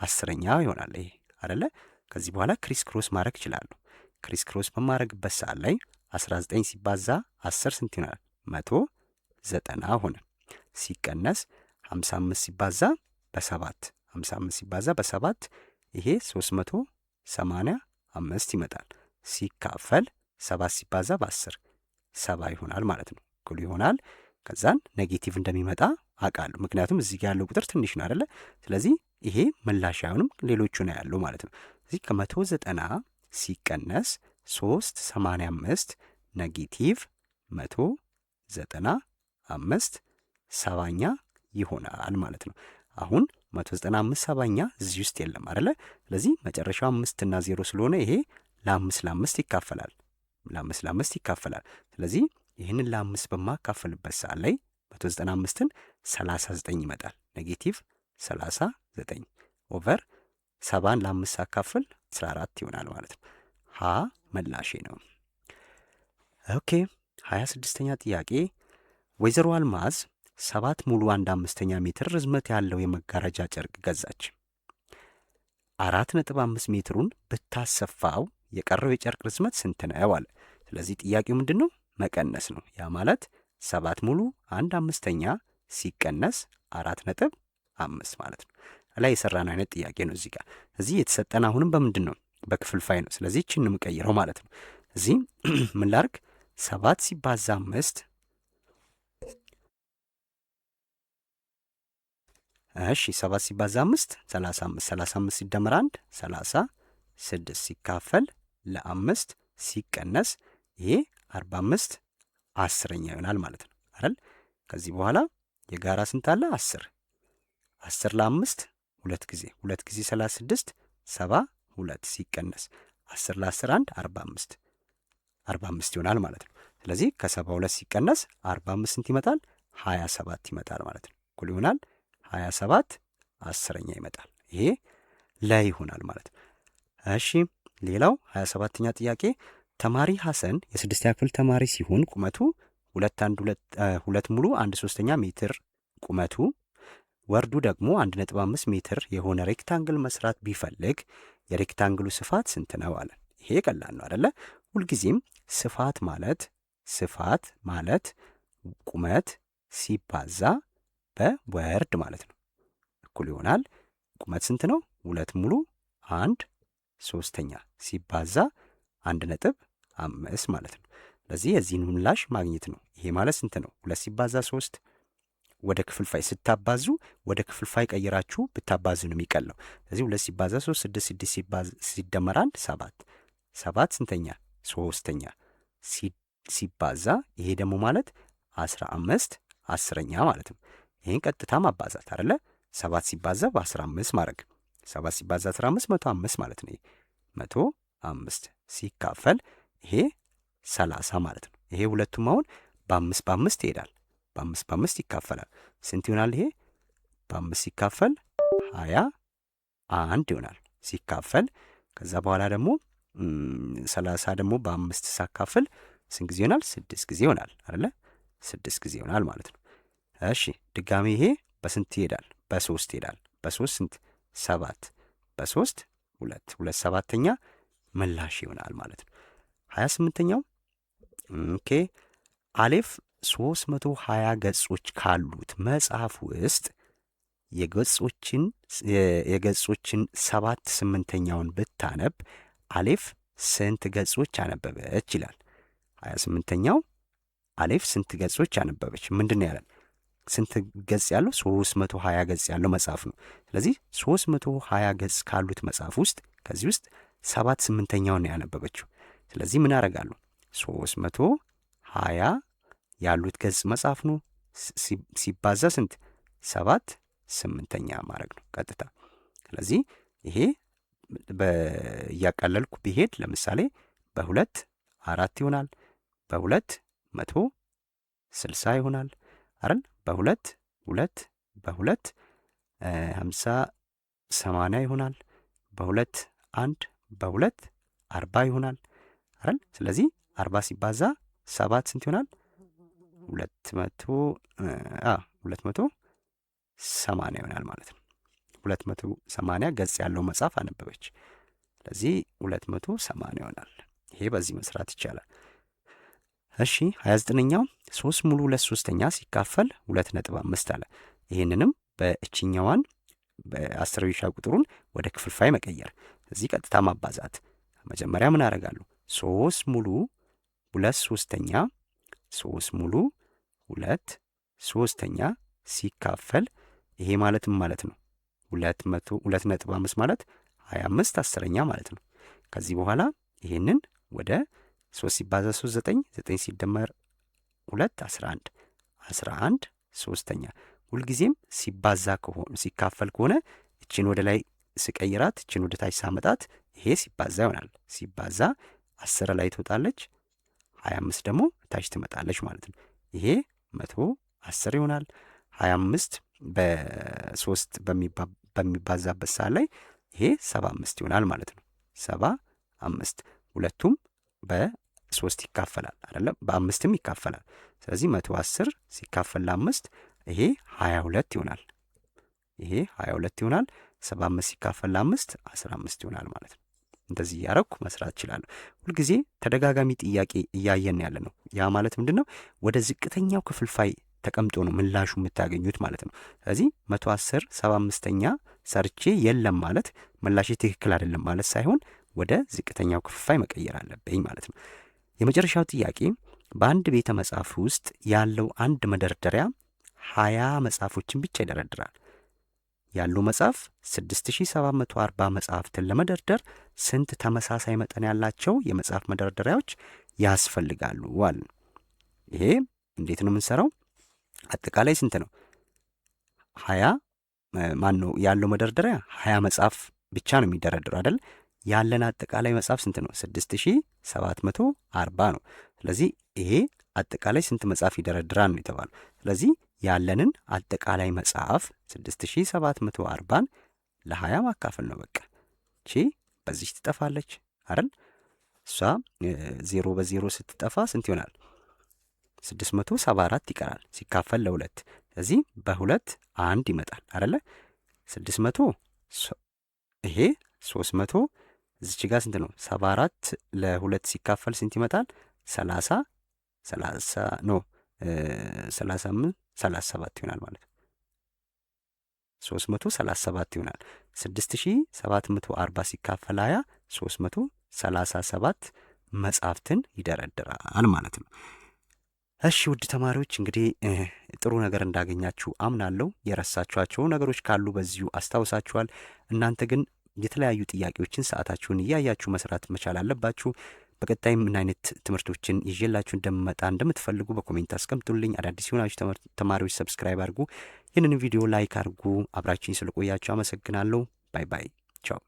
10ኛ ይሆናል። ይሄ አይደለ? ከዚህ በኋላ ክሪስ ክሮስ ማድረግ እችላለሁ። ክሪስ ክሮስ በማድረግበት ሰዓት ላይ 19 ሲባዛ 10 ስንት ይሆናል? 190 ሆነ። ሲቀነስ 55 ሲባዛ በ7 55 ሲባዛ በ7 ይሄ 385 ይመጣል። ሲካፈል 7 ሲባዛ በ10 70 ይሆናል ማለት ነው። እኩል ይሆናል። ከዛን ኔጌቲቭ እንደሚመጣ አውቃለሁ፣ ምክንያቱም እዚህ ጋር ያለው ቁጥር ትንሽ ነው አይደለ? ስለዚህ ይሄ ምላሽ አይሆንም፣ ሌሎቹ ነው ያለው ማለት ነው። እዚህ ከ190 ሲቀነስ 385 ኔጌቲቭ 195 ሰባኛ ይሆናል ማለት ነው። አሁን 195 ሰባኛ እዚህ ውስጥ የለም አይደለ? ስለዚህ መጨረሻው 5 እና 0 ስለሆነ ይሄ ለ5 ይካፈላል፣ ለ5 ይካፈላል። ስለዚህ ይህንን ለ5 በማካፈልበት ሰዓት ላይ 195ን 39 ይመጣል። ኔጌቲቭ 39 ኦቨር 70ን ለ5 አካፍል 14 ይሆናል ማለት ነው። ሀ መላሼ ነው። ኦኬ 26ኛ ጥያቄ ወይዘሮ አልማዝ 7 ሙሉ 1/5 ሜትር ርዝመት ያለው የመጋረጃ ጨርቅ ገዛች። 4.5 ሜትሩን ብታሰፋው የቀረው የጨርቅ ርዝመት ስንት ነው አለ። ስለዚህ ጥያቄው ምንድን ነው? መቀነስ ነው። ያ ማለት 7 ሙሉ 1/5 ሲቀነስ 4.5 ማለት ነው። ላይ የሰራን አይነት ጥያቄ ነው። እዚህ ጋር እዚህ የተሰጠን አሁንም በምንድን ነው? በክፍልፋይ ነው። ስለዚህ እቺን የምቀይረው ማለት ነው። እዚህ ምን ላርግ? 7 ሲባዛ 5 እሺ 7 ሲባዛ 5 35 35 ሲደመር 1 36 ሲካፈል ለ5 ሲቀነስ ይሄ 45 10ኛ ይሆናል ማለት ነው አይደል? ከዚህ በኋላ የጋራ ስንት አለ? 10 10 ለ5 2 ጊዜ 2 ጊዜ 36 72 ሲቀነስ 10 ለ10 1 45 ይሆናል ማለት ነው። ስለዚህ ከ72 ሲቀነስ 45 ስንት ይመጣል? 27 ይመጣል ማለት ነው። እኩል ይሆናል 27 10ኛ ይመጣል። ይሄ ላይ ይሆናል ማለት ነው። እሺ ሌላው 27ኛ ጥያቄ ተማሪ ሐሰን የ6ኛ ክፍል ተማሪ ሲሆን ቁመቱ 2 ሙሉ 1/3 ሜትር ቁመቱ ወርዱ ደግሞ 1.5 ሜትር የሆነ ሬክታንግል መስራት ቢፈልግ የሬክታንግሉ ስፋት ስንት ነው አለ። ይሄ ቀላል ነው አይደለ? ሁልጊዜም ስፋት ማለት ቁመት ሲባዛ በወርድ ማለት ነው። እኩል ይሆናል ቁመት ስንት ነው? 2 ሙሉ 1 ሶስተኛ ሲባዛ 1.5 ማለት ነው። ስለዚህ የዚህን ምላሽ ማግኘት ነው። ይሄ ማለት ስንት ነው? 2 ሲባዛ 3 ወደ ክፍልፋይ ስታባዙ ወደ ክፍልፋይ ቀይራችሁ ብታባዙ ነው የሚቀለው። ስለዚህ 2 ሲባዛ 3 6 ሲደመር 1 7 7 ስንተኛ? ሶስተኛ ሲባዛ ይሄ ደግሞ ማለት 15 አስረኛ ማለት ነው። ይሄን ቀጥታ ማባዛት አይደለ? 7 ሲባዛ በ15 ማድረግ 7 ሲባዛ 15 105 ማለት ነው። 105 ሲካፈል ይሄ 30 ማለት ነው። ይሄ ሁለቱም አሁን በ5 በ5 ይሄዳል። በ5 በ5 ይካፈላል። ስንት ይሆናል? ይሄ በ5 ሲካፈል 21 ይሆናል። ሲካፈል ከዛ በኋላ ደግሞ 30 ደግሞ በ5 ሳካፍል ስንት ጊዜ ይሆናል? 6 ጊዜ ይሆናል አይደለ? 6 ጊዜ ይሆናል ማለት ነው። እሺ ድጋሚ ይሄ በስንት ይሄዳል? በ3 ይሄዳል። በ3 ስንት? 7 በ3 2 ሰባተኛ ምላሽ ይሆናል ማለት ነው። 28ኛው ኦኬ አሌፍ 320 ገጾች ካሉት መጽሐፍ ውስጥ የገጾችን 7/8ኛውን ብታነብ አሌፍ ስንት ገጾች አነበበች ይላል። 28ኛው አሌፍ ስንት ገጾች አነበበች? ምንድን ነው ያለን? ስንት ገጽ ያለው? 320 ገጽ ያለው መጽሐፍ ነው። ስለዚህ 320 ገጽ ካሉት መጽሐፍ ውስጥ ከዚህ ውስጥ 7/8ኛውን ነው ያነበበችው። ስለዚህ ምን ያደርጋሉ? 320 ያሉት ገጽ መጽሐፍ ነው ሲባዛ ስንት? 7/8ኛ ማድረግ ነው ቀጥታ። ስለዚህ ይሄ እያቀለልኩ ቢሄድ ለምሳሌ በ2 4 ይሆናል። በ2 160 ይሆናል አይደል? በ2 በ2 50 80 ይሆናል። በ2 1 በ2 40 ይሆናል አይደል? ስለዚህ 40 ሲባዛ 7 ስንት ይሆናል? 280 ይሆናል ማለት ነው። 280 ገጽ ያለው መጽሐፍ አነበበች። ስለዚህ 280 ይሆናል። ይሄ በዚህ መስራት ይቻላል። እሺ 29ኛው 3 ሙሉ 2/3 ሲካፈል 2.5 አለ። ይህንንም በእችኛዋን በአስረኛ ቁጥሩን ወደ ክፍልፋይ መቀየር። እዚህ ቀጥታ ማባዛት። መጀመሪያ ምን አደርጋለሁ? 3 ሙሉ 2/3 3 ሙሉ 2/3 ሲካፈል ይሄ ማለትም ማለት ነው 2.5 ማለት 25 አስረኛ ማለት ነው። ከዚህ በኋላ ይሄንን ወደ 3 ሲባዛ 3 9 9 ሲደመር 2 11 11 ሶስተኛ። ሁልጊዜም ሲባዛ ከሆነ ሲካፈል ከሆነ እችን ወደ ላይ ስቀይራት እችን ወደ ታች ሳመጣት ይሄ ሲባዛ ይሆናል። ሲባዛ 10 ላይ ትወጣለች፣ 25 ደግሞ ታች ትመጣለች ማለት ነው። ይሄ 110 ይሆናል። 25 በ3 በሚባዛበት ሰዓት ላይ ይሄ 75 ይሆናል ማለት ነው። 75 ሁለቱም በ3 ይካፈላል አይደለም፣ በ5ም ይካፈላል። ስለዚህ 110 ሲካፈል ለ5 ይሄ 22 ይሆናል። ይሄ 22 ይሆናል። 75 ሲካፈል ለ5 15 ይሆናል ማለት ነው። እንደዚህ እያረኩ መስራት እችላለሁ። ሁልጊዜ ተደጋጋሚ ጥያቄ እያየን ያለ ነው። ያ ማለት ምንድን ነው? ወደ ዝቅተኛው ክፍልፋይ ተቀምጦ ነው ምላሹ የምታገኙት ማለት ነው። ስለዚህ 110 75ኛ ሰርቼ የለም ማለት ምላሽ ትክክል አይደለም ማለት ሳይሆን ወደ ዝቅተኛው ክፍልፋይ መቀየር አለብኝ ማለት ነው። የመጨረሻው ጥያቄ በአንድ ቤተ መጽሐፍ ውስጥ ያለው አንድ መደርደሪያ 20 መጽሐፎችን ብቻ ይደረድራል። ያለው መጽሐፍ 6740 መጽሐፍትን ለመደርደር ስንት ተመሳሳይ መጠን ያላቸው የመጽሐፍ መደርደሪያዎች ያስፈልጋሉ አለ። ይሄ እንዴት ነው የምንሰራው? አጠቃላይ ስንት ነው? 20 ማን ነው ያለው መደርደሪያ 20 መጽሐፍ ብቻ ነው የሚደረድረው አይደል? ያለን አጠቃላይ መጽሐፍ ስንት ነው? 6740 ነው። ስለዚህ ይሄ አጠቃላይ ስንት መጽሐፍ ይደረድራል ነው የተባለው። ስለዚህ ያለንን አጠቃላይ መጽሐፍ 6740ን ለ20 ማካፈል ነው በቃ። እቺ በዚህ ትጠፋለች አይደል? እሷ 0 በ0 ስትጠፋ ስንት ይሆናል? 674 ይቀራል ሲካፈል ለ2። ስለዚህ በ2 1 ይመጣል አይደለ? 600 ይሄ 300 እዚች ጋር ስንት ነው? 74 ለ2 ሲካፈል ስንት ይመጣል? 30 ኖ 38 37 ይሆናል ማለት ነው። 337 ይሆናል። 6740 ሲካፈል 20 337 መጽሐፍትን ይደረድራል ማለት ነው። እሺ ውድ ተማሪዎች እንግዲህ ጥሩ ነገር እንዳገኛችሁ አምናለሁ። የረሳችኋቸው ነገሮች ካሉ በዚሁ አስታውሳችኋል። እናንተ ግን የተለያዩ ጥያቄዎችን ሰዓታችሁን እያያችሁ መስራት መቻል አለባችሁ። በቀጣይ ምን አይነት ትምህርቶችን ይዤላችሁ እንደምመጣ እንደምትፈልጉ በኮሜንት አስቀምጡልኝ። አዳዲስ የሆናችሁ ተማሪዎች ሰብስክራይብ አድርጉ፣ ይህንን ቪዲዮ ላይክ አድርጉ። አብራችሁኝ ስለቆያችሁ አመሰግናለሁ። ባይ ባይ፣ ቻው።